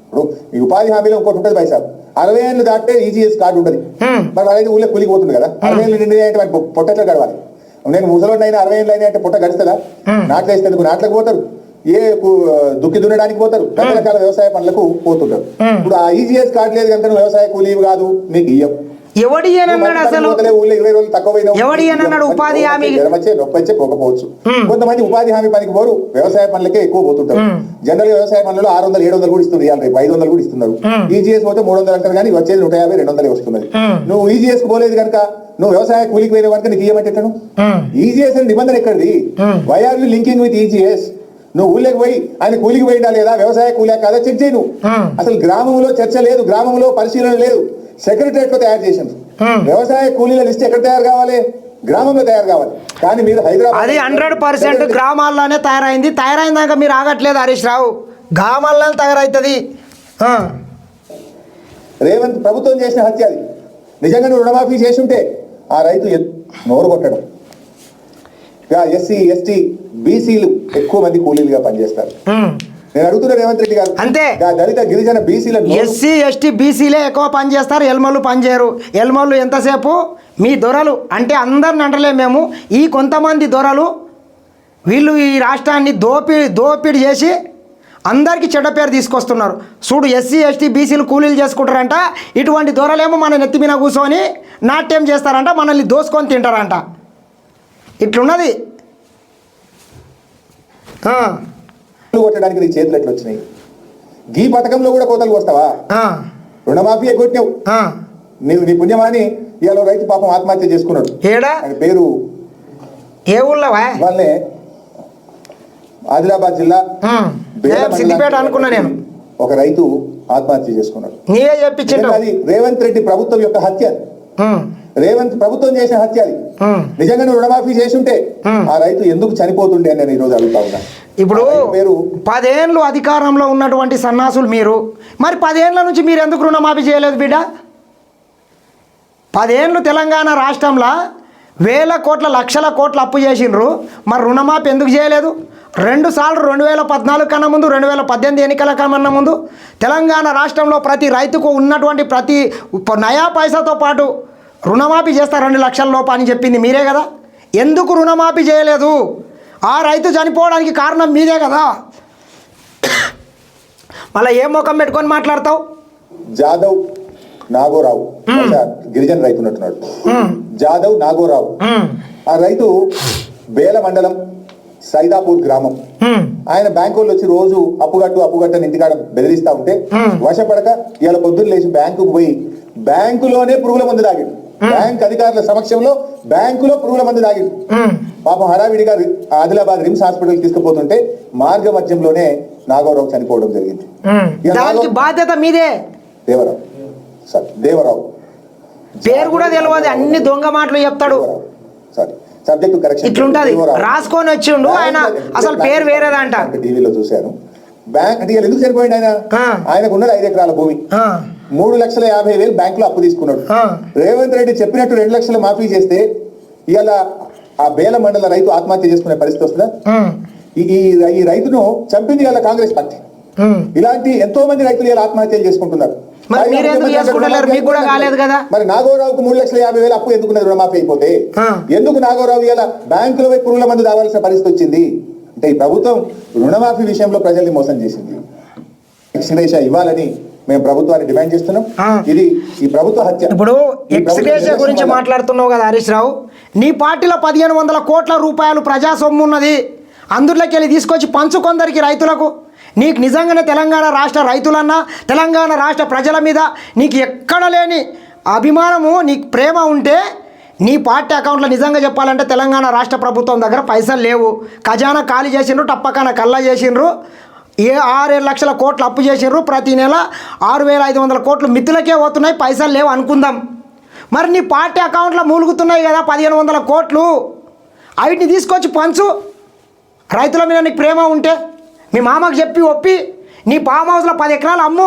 ఇప్పుడు ఈ ఉపాధి హామీలో ఇంకోటి ఉంటుంది పైసా, 60 ఏళ్ళు దాటితే ఈజీఎస్ కార్డు ఉంటుంది. మరి వాళ్ళైతే ఊళ్ళో కూలిపోతుంది కదా. 60 ఏళ్ళు నిండి అంటే వాటి పొట్టెట్లా గడవాలి? నేను ముసలోడిని అయినా 60 ఏళ్ళు అయినా అంటే పొట్ట గడుస్తుందా? నాట్లేసేందుకు నాట్లకు పోతారు, ఏ దుక్కి దున్నడానికి పోతారు, రకరకాల వ్యవసాయ పనులకు పోతుంటారు. ఇప్పుడు ఆ ఈజీఎస్ కార్డు లేదు కనుక వ్యవసాయ కూలీవి కాదు నీకు ఇయ్యం. ఎవడి అసలు ఊళ్ళో 20 రోజులు తక్కువ ఉపాధి హామీ నొప్పి పోకపోవచ్చు. కొంతమంది ఉపాధి హామీ పనికి పోరు, వ్యవసాయ పనులకే ఎక్కువ పోతుంటారు. జనరల్ వ్యవసాయ పనులలో 600, 700 కూడా ఇస్తుంది, రేపు 500 కూడా ఇస్తున్నారు. ఈజీఎస్ పోతే 300 అంటారు కానీ వచ్చేది 150, 200 వస్తున్నది. నువ్వు ఈజీఎస్ పోలేదు కనుక, నువ్వు వ్యవసాయ కూలికి పోయిన కనుక నీకు ఇయ్యమంటే ఎట్లను? ఈజీఎస్ అనే నిబంధన ఎక్కడిది? Why are you linking with EGS? నువ్వు ఊళ్ళకి పోయి ఆయన కూలికి పోయినా లేదా, వ్యవసాయ కూలే కాదా చెక్ చేయి. నువ్వు అసలు గ్రామంలో చర్చ లేదు, గ్రామంలో పరిశీలన లేదు, సెక్రటరియట్ లో తయారు చేసింది. వ్యవసాయ కూలీల లిస్ట్ ఎక్కడ తయారు కావాలి? గ్రామంలో తయారు కావాలి. కానీ మీరు హైదరాబాద్ అది 100% గ్రామాల్లోనే తయారైంది. తయారైందాక మీరు ఆగట్లేదు హరీష్ రావు, గ్రామాల్లోనే తయారవుతుంది. రేవంత్ ప్రభుత్వం చేసిన హత్య అది. నిజంగా నువ్వు రుణమాఫీ చేసి ఉంటే ఆ రైతు నోరు కొట్టడం. ఎస్సీ, ఎస్టీ, బీసీలు ఎక్కువ మంది కూలీలుగా పనిచేస్తారు. నేను అడుగుతున్నా రేవంత్ రెడ్డి గారు, అంతే దళిత గిరిజన బీసీల ఎస్సీ, ఎస్టీ, బీసీలే ఎక్కువ పనిచేస్తారు, ఎల్మోళ్ళు పనిచేయరు. ఎల్మోళ్ళు ఎంతసేపు మీ దొరలు అంటే అందరిని అంటలే మేము, ఈ కొంతమంది దొరలు వీళ్ళు ఈ రాష్ట్రాన్ని దోపిడి చేసి అందరికీ చెడ్డ పేరు తీసుకొస్తున్నారు. చూడు, ఎస్సీ, ఎస్టీ, బీసీలు కూలీలు చేసుకుంటారంట, ఇటువంటి దొరలేమో మన నెత్తి మీద కూర్చొని నాట్యం చేస్తారంట, మనల్ని దోసుకొని తింటారంట. ఇట్లున్నది. కొట్టడానికి నీ చేతులు ఎట్లా వచ్చినాయి? ఈ పథకంలో కూడా కోతలు వస్తావా? రుణమాఫీ ఎగ్గొట్టినావు నీవు. నీ పుణ్యమాని ఇవాళ రైతు పాపం ఆత్మహత్య చేసుకున్నాడు. ఆయన పేరు ఏ ఊళ్ళో? వాళ్ళే ఆదిలాబాద్ జిల్లా సిద్దిపేట అనుకున్నా నేను. ఒక రైతు ఆత్మహత్య చేసుకున్నాడు. నీవే చెప్పించావు. అది రేవంత్ రెడ్డి ప్రభుత్వం యొక్క హత్య. రేవంత్ ప్రభుత్వం చేసిన హత్య అది. నిజంగా నువ్వు రుణమాఫీ చేసి ఉంటే ఆ రైతు ఎందుకు చనిపోతుండే అని నేను ఈరోజు అడుగుతా ఉన్నా. ఇప్పుడు 10 ఏళ్ళు అధికారంలో ఉన్నటువంటి సన్నాసులు మీరు, మరి 10 ఏళ్ళ నుంచి మీరు ఎందుకు రుణమాఫీ చేయలేదు బిడ్డ? 10 ఏళ్ళు తెలంగాణ రాష్ట్రంలో వేల కోట్ల లక్షల కోట్ల అప్పు చేసిండ్రు, మరి రుణమాఫీ ఎందుకు చేయలేదు? 2 సార్లు 2014 కన్నా ముందు, 2018 ఎన్నికల కన్నా ముందు తెలంగాణ రాష్ట్రంలో ప్రతి రైతుకు ఉన్నటువంటి ప్రతి నయా పైసాతో పాటు రుణమాఫీ చేస్తా 2 లక్షల లోపు అని చెప్పింది మీరే కదా. ఎందుకు రుణమాఫీ చేయలేదు? ఆ రైతు చనిపోవడానికి కారణం మీదే కదా. మళ్ళీ ఏ ముఖం పెట్టుకొని మాట్లాడతావు? జాదవ్ నాగోరావు గిరిజన రైతు ఉన్నట్టున్నాడు. జాదవ్ నాగోరావు ఆ రైతు బేల మండలం సైదాపూర్ గ్రామం. ఆయన బ్యాంకు వాళ్ళు వచ్చి రోజు అప్పుగట్టని ఇంటికాడ బెదిరిస్తా ఉంటే వశపడక ఇవాళ పొద్దున్న లేచి బ్యాంకుకు పోయి బ్యాంకులోనే పురుగుల మందు తాగిండు. బ్యాంక్ అధికారుల సమక్షంలో బ్యాంకులో పురుగుల మందు తాగిండు. పాపం హడావిడిగా ఆదిలాబాద్ రిమ్స్ హాస్పిటల్ తీసుకుపోతుంటే మార్గ మధ్యంలోనే నాగోరావు చనిపోవడం జరిగింది. బాధ్యత మీదే. దేవరావు సార్, దేవరావు పేరు కూడా తెలియదు, అన్ని దొంగ మాటలు చెప్తాడు. సారీ, సబ్జెక్టు కరెక్షన్ ఇట్లుంటది. రాసుకొని వచ్చిండు ఆయన, అసలు పేరు వేరేదంట. టీవీలో చూశాను. బ్యాంక్ అంటే ఎందుకు చనిపోయింది ఆయన? ఆయనకు ఉన్నది 5 ఎకరాల భూమి, 3,50,000 బ్యాంక్ లో అప్పు తీసుకున్నాడు. రేవంత్ రెడ్డి చెప్పినట్టు 2 లక్షలు మాఫీ చేస్తే ఇవాళ ఆ బేల మండల రైతు ఆత్మహత్య చేసుకునే పరిస్థితి వస్తుందా? ఈ రైతును చంపింది ఇవాళ కాంగ్రెస్ పార్టీ. ఇలాంటి ఎంతో మంది రైతులు ఇలా ఆత్మహత్యలు చేసుకుంటున్నారు. మరి నాగోరావుకు 3,50,000 అప్పు ఎందుకున్నది రుణమాఫీ అయిపోతే? ఎందుకు నాగోరావు ఇలా బ్యాంకులో పోయి పురుగుల మందు తాగాల్సిన పరిస్థితి వచ్చింది? అంటే ఈ ప్రభుత్వం రుణమాఫీ విషయంలో ప్రజల్ని మోసం చేసింది. ఎక్స్గ్రేషియా ఇవ్వాలని మేము ప్రభుత్వాన్ని డిమాండ్ చేస్తున్నాం. ఇది ఈ ప్రభుత్వ హత్య. ఇప్పుడు ఎక్స్గ్రేషియా గురించి మాట్లాడుతున్నావు కదా హరీష్ రావు, నీ పార్టీలో 1,500 కోట్ల రూపాయలు ప్రజా సొమ్ము ఉన్నది, అందులోకి వెళ్ళి తీసుకొచ్చి పంచు కొందరికి రైతులకు. నీకు నిజంగానే తెలంగాణ రాష్ట్ర రైతులన్నా తెలంగాణ రాష్ట్ర ప్రజల మీద నీకు ఎక్కడ లేని అభిమానము, నీకు ప్రేమ ఉంటే నీ పార్టీ అకౌంట్లో నిజంగా చెప్పాలంటే తెలంగాణ రాష్ట్ర ప్రభుత్వం దగ్గర పైసలు లేవు. ఖజానా ఖాళీ చేసిండ్రు, టప్పకాన కల్లా చేసిండ్రు, 6-7 లక్షల కోట్లు అప్పు చేసిండ్రు, ప్రతి నెల 6,500 కోట్లు మిత్తులకే పోతున్నాయి, పైసలు లేవు అనుకుందాం. మరి నీ పార్టీ అకౌంట్లో మూలుగుతున్నాయి కదా 1,500 కోట్లు, వీటిని తీసుకొచ్చి పంచు. రైతుల మీద నీకు ప్రేమ ఉంటే మీ మామకు చెప్పి ఒప్పి నీ ఫామ్ హౌస్లో 10 ఎకరాలు అమ్ము,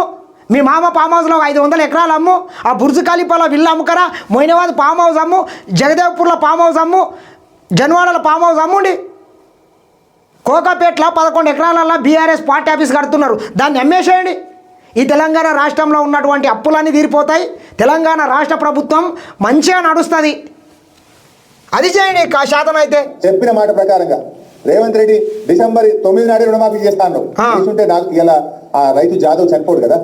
మీ మామ ఫామ్ హౌస్లో 500 ఎకరాలు అమ్ము, ఆ బుర్జు ఖలీఫాలో విల్లు అమ్ముకరా, మొయినాబాద్ ఫామ్ హౌస్ అమ్ము, జగదేవ్పూర్లో ఫామ్ హౌస్ అమ్ము, జన్వాడలో ఫామ్ హౌస్ అమ్ముండి. కోకాపేటలో 11 ఎకరాలలో బీఆర్ఎస్ పార్టీ ఆఫీస్ కడుతున్నారు, దాన్ని అమ్మేసేయండి. ఈ తెలంగాణ రాష్ట్రంలో ఉన్నటువంటి అప్పులన్నీ తీరిపోతాయి, తెలంగాణ రాష్ట్ర ప్రభుత్వం మంచిగా నడుస్తుంది. అది చేయండి శాతం అయితే. చెప్పిన మాట ప్రకారంగా రేవంత్ రెడ్డి డిసెంబర్ 9 నాడే రుణమాఫీ చేస్తాను చేస్తుంటే నాకు ఇలా ఆ రైతు జాదవ్ చనిపోడు కదా.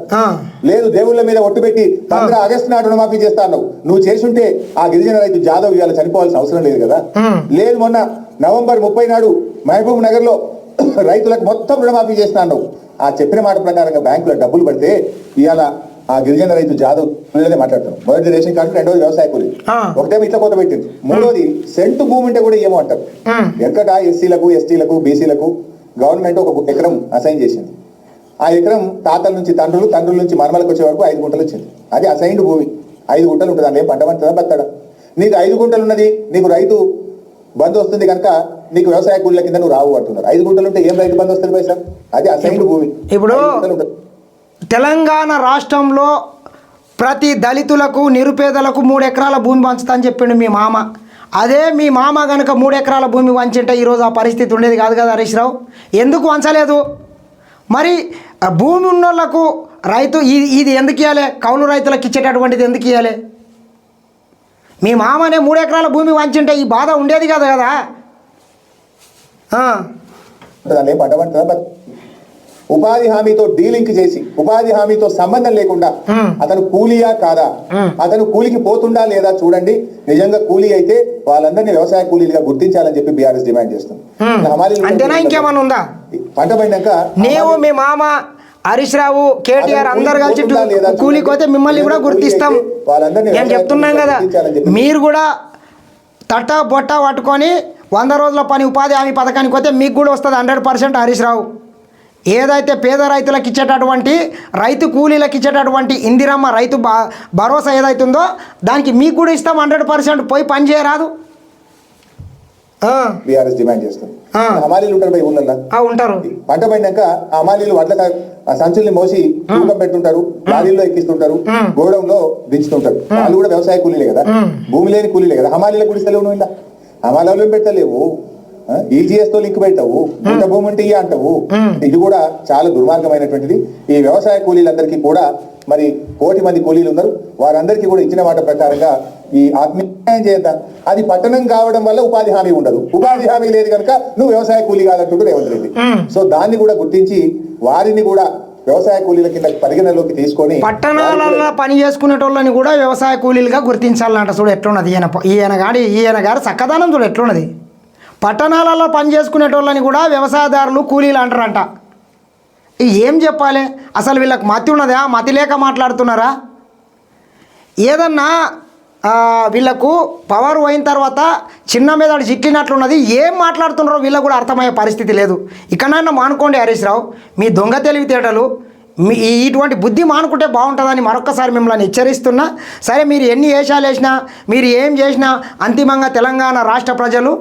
లేదు, దేవుళ్ళ మీద ఒట్టు పెట్టి 15 ఆగస్టు నాడు రుణమాఫీ చేస్తాను నువ్వు చేసుంటే ఆ గిరిజన రైతు జాదవ్ ఇవాళ చనిపోవాల్సిన అవసరం లేదు కదా. లేదు, మొన్న నవంబర్ 30 నాడు మహబూబ్ నగర్ లో రైతులకు మొత్తం రుణమాఫీ చేస్తాను. ఆ చెప్పిన మాట ప్రకారంగా బ్యాంకులో డబ్బులు పడితే ఇవాళ ఆ గిరిజన రైతు జాదవ్ మాట్లాడుతున్నాం. మొదటి రేషన్ కార్డు, 2వది వ్యవసాయ కూలి, ఒకటేమో ఇట్లా కొత్త పెట్టింది, 3వది సెంటు భూమి ఉంటే కూడా ఏమో అంటారు. ఎక్కడ ఎస్సీలకు, ఎస్టీలకు, బీసీలకు గవర్నమెంట్ 1 ఎకరం అసైన్ చేసింది. ఆ ఎకరం తాతల నుంచి తండ్రులు, తండ్రుల నుంచి మనమలకు వచ్చే వరకు 5 గుంటలు వచ్చింది. అది అసైన్డ్ భూమి, 5 గుంటలు ఉంటుంది. దాన్ని ఏం పంట పండుతుందా బతడా? నీకు 5 గుంటలు ఉన్నది, నీకు రైతు బంద్ వస్తుంది కనుక నీకు వ్యవసాయ కూలీల కింద నువ్వు రావు అంటున్నారు. 5 గుంటలు ఉంటే ఏం రైతు బంద్ వస్తుంది పైసా? అది అసైన్డ్ భూమి. ఇప్పుడు తెలంగాణ రాష్ట్రంలో ప్రతి దళితులకు, నిరుపేదలకు 3 ఎకరాల భూమి పంచుతా అని చెప్పిండు మీ మామ. అదే మీ మామ కనుక 3 ఎకరాల భూమి వంచింటే ఈరోజు ఆ పరిస్థితి ఉండేది కాదు కదా హరీష్ రావు. ఎందుకు వంచలేదు? మరి భూమి ఉన్న వాళ్ళకు రైతు ఇది ఎందుకు ఇవ్వాలి? కౌలు రైతులకు ఇచ్చేటటువంటిది ఎందుకు ఇవ్వాలి? మీ మామనే 3 ఎకరాల భూమి వంచింటే ఈ బాధ ఉండేది కాదు కదా. ఉపాధి హామీతో డీలింక్ చేసి, ఉపాధి హామీతో సంబంధం లేకుండా అతను కూలీయా కాదా, అతను కూలికి పోతుండా లేదా చూడండి. నిజంగా కూలీ అయితే వాళ్ళందరినీ వ్యవసాయ కూలీలుగా గుర్తించాలని చెప్పి బీఆర్ఎస్ డిమాండ్ చేస్తుంది. అంతేనా, ఇంకేమన్నా ఉందా? పంట పడినాక నీవు, మీ మామ, హరీష్ రావు, కేటీఆర్ అందరు కలిసి కూలికి పోతే మిమ్మల్ని కూడా గుర్తిస్తాం. నేను చెప్తున్నాం కదా, మీరు కూడా తట్ట బొట్ట పట్టుకొని 100 రోజుల పని ఉపాధి హామీ పథకానికి పోతే మీకు కూడా వస్తుంది 100%. హరీష్ రావు, ఏదైతే పేద రైతులకు ఇచ్చేటటువంటి రైతు కూలీలకు ఇచ్చేటటువంటి ఇందిరమ్మ రైతు భరోసా ఏదైతుందో దానికి మీకు కూడా ఇస్తాం 100%. పోయి పని చేయరాదు. బీఆర్ఎస్ డిమాండ్ చేస్తుంది. హమాలీలు ఉంటారు పోయి ఊళ్ళల్లో, ఉంటారు. పంట పడినాక హమాలీలు వడ్ల సంచుల్ని మోసి తూకం పెట్టుంటారు, లారీల్లో ఎక్కిస్తుంటారు, గోడంలో దించుతుంటారు. వాళ్ళు కూడా వ్యవసాయ కూలీలే కదా, భూమి లేని కూలీలే కదా. హమాలీలకు కూడా ఇస్తలేవు నువ్వు, ఇలా హమాలీలు పెట్టలేవు. ఈజీఎస్ తో లింక్ పెట్టావు, ఇంత భూమి ఉంటే ఇయ్య అంటావు. ఇది కూడా చాలా దుర్మార్గమైనటువంటిది. ఈ వ్యవసాయ కూలీలందరికీ కూడా మరి 1,000,000 మంది కూలీలు ఉన్నారు, వారందరికీ కూడా ఇచ్చిన మాట ప్రకారంగా ఈ ఆత్మీయం చేద్దాం. అది పట్టణం కావడం వల్ల ఉపాధి హామీ ఉండదు. ఉపాధి హామీ లేదు కనుక నువ్వు వ్యవసాయ కూలీ కాదంటుంటూ రేవంత్ రెడ్డి. సో దాన్ని కూడా గుర్తించి వారిని కూడా వ్యవసాయ కూలీల కింద పరిగణలోకి తీసుకొని పట్టణాలలో పని చేసుకునేటోళ్ళని కూడా వ్యవసాయ కూలీలుగా గుర్తించాలంట. చూడు ఎట్లున్నది ఈయన గారు చక్కదనం చూడు ఎట్లున్నది. పట్టణాలలో పని చేసుకునేటోళ్ళని కూడా వ్యవసాయదారులు కూలీలు అంటారంట. ఏం చెప్పాలి అసలు? వీళ్ళకి మతి ఉన్నదా? మతి లేక మాట్లాడుతున్నారా? ఏదన్నా వీళ్ళకు పవర్ పోయిన తర్వాత చిన్న మీద చిక్కినట్లున్నది. ఏం మాట్లాడుతున్నారో వీళ్ళకు కూడా అర్థమయ్యే పరిస్థితి లేదు. ఇకనైనా మానుకోండి హరీష్ రావు, మీ దొంగ తెలివితేటలు, మీ ఇటువంటి బుద్ధి మానుకుంటే బాగుంటుందని మరొక్కసారి మిమ్మల్ని హెచ్చరిస్తున్నా. సరే, మీరు ఎన్ని వేషాలు వేసినా, మీరు ఏం చేసినా అంతిమంగా తెలంగాణ రాష్ట్ర ప్రజలు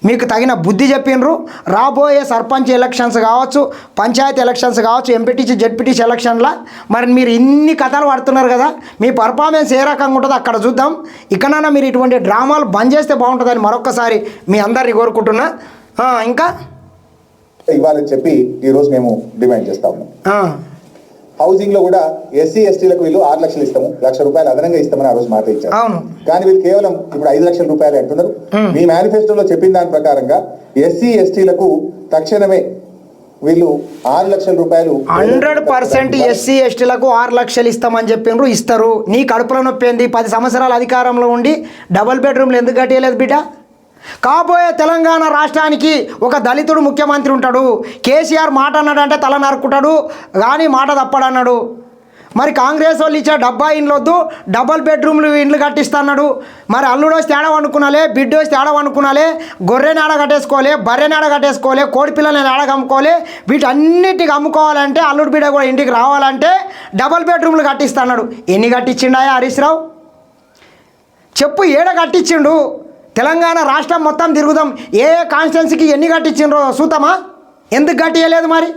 మీకు తగిన బుద్ధి చెప్పినరు. రాబోయే సర్పంచ్ ఎలక్షన్స్ కావచ్చు, పంచాయతీ ఎలక్షన్స్ కావచ్చు, ఎంపీటీసీ జెడ్పీటీసీ ఎలక్షన్లా మరి మీరు ఇన్ని కథలు పడుతున్నారు కదా, మీ పర్ఫార్మెన్స్ ఏ రకంగా ఉంటుందో అక్కడ చూద్దాం. ఇకనైనా మీరు ఇటువంటి డ్రామాలు బంద్ చేస్తే బాగుంటుందని మరొక్కసారి మీ అందరినీ కోరుకుంటున్నా. ఇంకా ఇవ్వాలని చెప్పి ఈరోజు మేము డిమాండ్ చేస్తా ఉన్నాం. హౌసింగ్ లో కూడా ఎస్సీ ఎస్టీలకు వీళ్ళు 6 లక్షలు ఇస్తాము, ₹1,00,000 అదనంగా ఇస్తామని ఆ రోజు మాట ఇచ్చారు. కానీ వీళ్ళు కేవలం ఇప్పుడు 5 లక్షల రూపాయలు అంటున్నారు. మీ మేనిఫెస్టోలో చెప్పిన దాని ప్రకారంగా ఎస్సీ ఎస్టీలకు తక్షణమే వీళ్ళు 6 లక్షల రూపాయలు 100% ఎస్సీ ఎస్టీలకు 6 లక్షలు ఇస్తామని చెప్పిండ్రు. ఇస్తారు. నీ కడుపులో నొప్పి ఏంది? 10 సంవత్సరాల అధికారంలో ఉండి డబుల్ బెడ్రూమ్లు ఎందుకు కట్టేయలేదు బిడ్డ? కాబోయే తెలంగాణ రాష్ట్రానికి ఒక దళితుడు ముఖ్యమంత్రి ఉంటాడు. కేసీఆర్ మాట అన్నాడంటే తల నరుక్కుంటాడు, కానీ మాట తప్పడన్నాడు. మరి కాంగ్రెస్ వాళ్ళు ఇచ్చే 70 ఇండ్లు వద్దు, డబల్ బెడ్రూమ్లు ఇండ్లు కట్టిస్తున్నాడు. మరి అల్లుడోసి తేడా అనుకున్నాలే, బిడ్డోసి తేడా అనుకున్నాలే, గొర్రెని ఆడ కట్టేసుకోలే, బర్రెని ఆడ కట్టేసుకోలే, కోడి పిల్లలని ఆడ అమ్ముకోలే. వీటన్నిటికి అమ్ముకోవాలంటే అల్లుడు బిడ్డ కూడా ఇంటికి రావాలంటే డబల్ బెడ్రూమ్లు కట్టిస్తున్నాడు. ఎన్ని కట్టించిండాయా హరీష్ రావు? చెప్పు, ఏడ కట్టించిండు? తెలంగాణ రాష్ట్రం మొత్తం తిరుగుదాం, ఏ కాన్స్టిట్యున్సీకి ఎన్ని కట్టించిండ్రో చూద్దామా? ఎందుకు కట్టియలేదు? మరి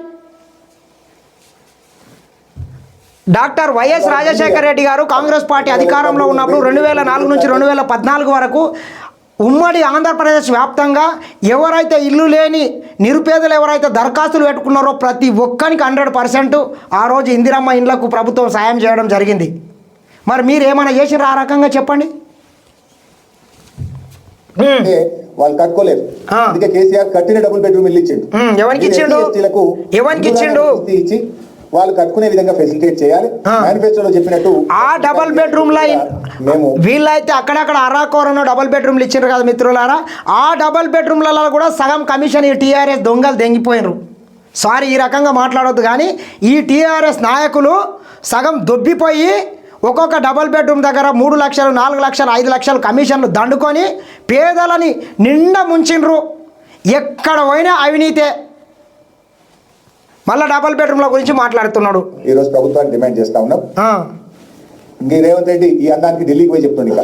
డాక్టర్ వైఎస్ రాజశేఖర రెడ్డి గారు కాంగ్రెస్ పార్టీ అధికారంలో ఉన్నప్పుడు 2004 నుంచి 2014 వరకు ఉమ్మడి ఆంధ్రప్రదేశ్ వ్యాప్తంగా ఎవరైతే ఇల్లు లేని నిరుపేదలు ఎవరైతే దరఖాస్తులు పెట్టుకున్నారో ప్రతి ఒక్కరికి 100% ఆ రోజు ఇందిరమ్మ ఇండ్లకు ప్రభుత్వం సాయం చేయడం జరిగింది. మరి మీరు ఏమైనా చేసినారు ఆ రకంగా? చెప్పండి. వాళ్ళు కట్టుకోలేరు, అందుకే కేసీఆర్ కట్టిన డబుల్ బెడ్రూమ్ ఇల్లు ఇచ్చిండు. ఎవరికి ఇచ్చిండు? ఇచ్చి వాళ్ళు కట్టుకునే విధంగా ఫెసిలిటేట్ చేయాలి. మేనిఫెస్టోలో చెప్పినట్టు ఆ డబుల్ బెడ్రూమ్ మేము వీళ్ళైతే అక్కడక్కడ అరాకోరను డబుల్ బెడ్రూమ్లు ఇచ్చారు కదా మిత్రులారా. ఆ డబుల్ బెడ్రూమ్లలో కూడా సగం కమిషన్ ఈ టీఆర్ఎస్ దొంగలు దెంగిపోయినారు. సారీ, ఈ రకంగా మాట్లాడవద్దు, కానీ ఈ టీఆర్ఎస్ నాయకులు సగం దొబ్బిపోయి ఒక్కొక్క డబుల్ బెడ్రూమ్ దగ్గర 3 లక్షలు, 4 లక్షలు, 5 లక్షలు కమిషన్లు దండుకొని పేదలని నిండా ముంచిండ్రు. ఎక్కడ పోయినా అవినీతే. మళ్ళీ డబుల్ బెడ్రూమ్ల గురించి మాట్లాడుతున్నాడు. ఈరోజు ప్రభుత్వాన్ని డిమాండ్ చేస్తా ఉన్నాం. ఇంక రేవంత్ రెడ్డి ఈ అందానికి ఢిల్లీకి పోయి చెప్తుంది. ఇక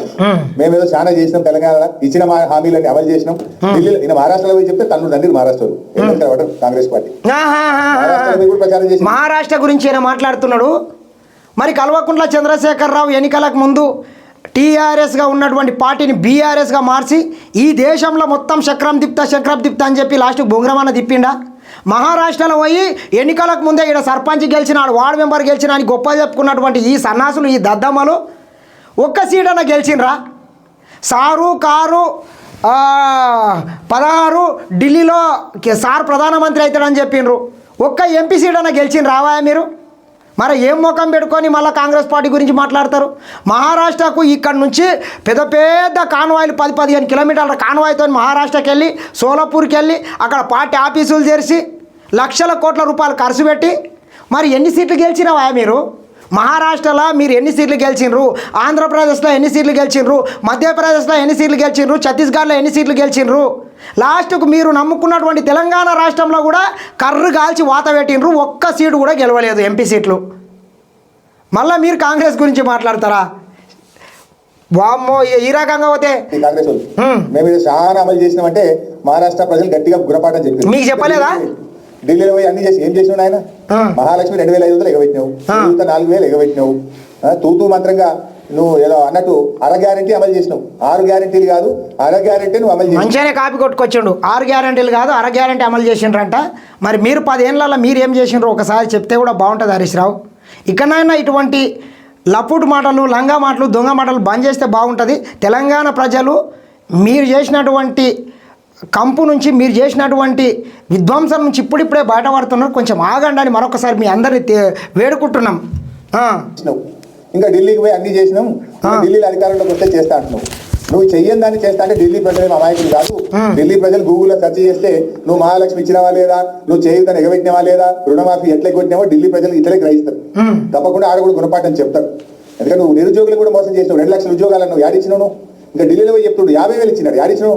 మేము ఏదో చాలా చేసినాం, తెలంగాణ ఇచ్చిన హామీలన్నీ అమలు చేసినాం. ఢిల్లీలో ఈయన మహారాష్ట్రలో పోయి చెప్తే తను తండ్రి మహారాష్ట్రలో కాంగ్రెస్ పార్టీ ప్రచారం చేసి మహారాష్ట్ర గురించి ఆయన మాట్లాడుతున్నాడు. మరి కల్వకుంట్ల చంద్రశేఖరరావు ఎన్నికలకు ముందు టీఆర్ఎస్గా ఉన్నటువంటి పార్టీని బీఆర్ఎస్గా మార్చి ఈ దేశంలో మొత్తం చక్రం తిప్తా అని చెప్పి లాస్ట్కి బొంగరమన్న తిప్పిండా? మహారాష్ట్రలో పోయి ఎన్నికలకు ముందే ఇక్కడ సర్పంచ్ గెలిచినాడు, వార్డు మెంబర్ గెలిచిన అని గొప్ప చెప్పుకున్నటువంటి ఈ సన్నాసులు, ఈ దద్దమ్మలు ఒక్క సీటన గెలిచినరా? సారు కారు 16 ఢిల్లీలో సార్ ప్రధానమంత్రి అవుతాడని చెప్పిండ్రు. ఒక్క ఎంపీ సీటన గెలిచిన రావాయా మీరు? మరి ఏం ముఖం పెట్టుకొని మళ్ళీ కాంగ్రెస్ పార్టీ గురించి మాట్లాడతారు? మహారాష్ట్రకు ఇక్కడ నుంచి పెద్ద పెద్ద కాన్వాయిలు 10-15 కిలోమీటర్ల కాన్వాయ్తో మహారాష్ట్రకి వెళ్ళి సోలాపూర్కి వెళ్ళి అక్కడ పార్టీ ఆఫీసులు చేసి లక్షల కోట్ల రూపాయలు ఖర్చు పెట్టి మరి ఎన్ని సీట్లు గెలిచినవా మీరు? మహారాష్ట్రలో మీరు ఎన్ని సీట్లు గెలిచినరు? ఆంధ్రప్రదేశ్లో ఎన్ని సీట్లు గెలిచినరు? మధ్యప్రదేశ్లో ఎన్ని సీట్లు గెలిచినరు? ఛత్తీస్గఢ్లో ఎన్ని సీట్లు గెలిచినరు? లాస్ట్కు మీరు నమ్ముకున్నటువంటి తెలంగాణ రాష్ట్రంలో కూడా కర్రు కాల్చి వాత పెట్టినరు, ఒక్క సీటు కూడా గెలవలేదు ఎంపీ సీట్లు. మళ్ళీ మీరు కాంగ్రెస్ గురించి మాట్లాడతారా? వామ్మో, ఈ రకంగా పోతే కాంగ్రెస్ మేము ఇది చాలా అమలు చేసినామంటే మహారాష్ట్ర ప్రజలు గట్టిగా గుణపాఠం చెప్పారు. మీకు చెప్పలేదా? ఢిల్లీలో పోయి అన్ని చేసి ఏం చేసినావు ఆయన? మహాలక్ష్మి 2500 ఎగబెట్టినావు, 4000 ఎగబెట్టినావు. తూతూ మంత్రంగా నువ్వు ఏదో అన్నట్టు 6 గ్యారెంటీ అమలు చేసినావు. 6 గ్యారెంటీలు కాదు, 6 గ్యారెంటీ నువ్వు అమలు చేసినావు. మంచిగానే కాపీ కొట్టుకొచ్చిండు. 6 గ్యారెంటీలు కాదు, 6 గ్యారెంటీ అమలు చేసిండ్రంట. మరి మీరు 10 ఏళ్ళలో మీరు ఏం చేసిండ్రు ఒకసారి చెప్తే కూడా బాగుంటుంది హరీష్ రావు. ఇకనైనా ఇటువంటి లపుడు మాటలు, లంగా మాటలు, దొంగ మాటలు బంద్ చేస్తే బాగుంటుంది. తెలంగాణ ప్రజలు మీరు చేసినటువంటి కంపు నుంచి, మీరు చేసినటువంటి విధ్వంసం నుంచి ఇప్పుడిప్పుడే బయటపడుతున్నారు. కొంచెం ఆగండి అని మరొకసారి మీ అందరినీ వేడుకుంటున్నాం. ఇంకా ఢిల్లీకి పోయి అన్ని చేసినాం, ఢిల్లీలో అధికారంలోకి వస్తే చేస్తా అంటున్నావు. నువ్వు చెయ్యని దాన్ని చేస్తా అంటే ఢిల్లీ ప్రజలు అమాయకులు కాదు. ఢిల్లీ ప్రజలు గూగుల్లో సెర్చ్ చేస్తే నువ్వు మహాలక్ష్మి ఇచ్చినవా లేదా, నువ్వు చేయుతని ఎగబెట్టినవా లేదా, రుణమాఫీ ఎట్లా కొట్టినావో ఢిల్లీ ప్రజలు ఇతరే గ్రహిస్తారు. తప్పకుండా ఆడ కూడా గుణపాఠం చెప్తారు. ఎందుకంటే నువ్వు నిరుద్యోగులు కూడా మోసం చేసినావు. 2 లక్షల ఉద్యోగాలను నువ్వు యాడిచ్చినావు. ఇంకా ఢిల్లీలో పోయి చెప్తుడు 50,000 ఇచ్చినాడు, యాడిచ్చినావు.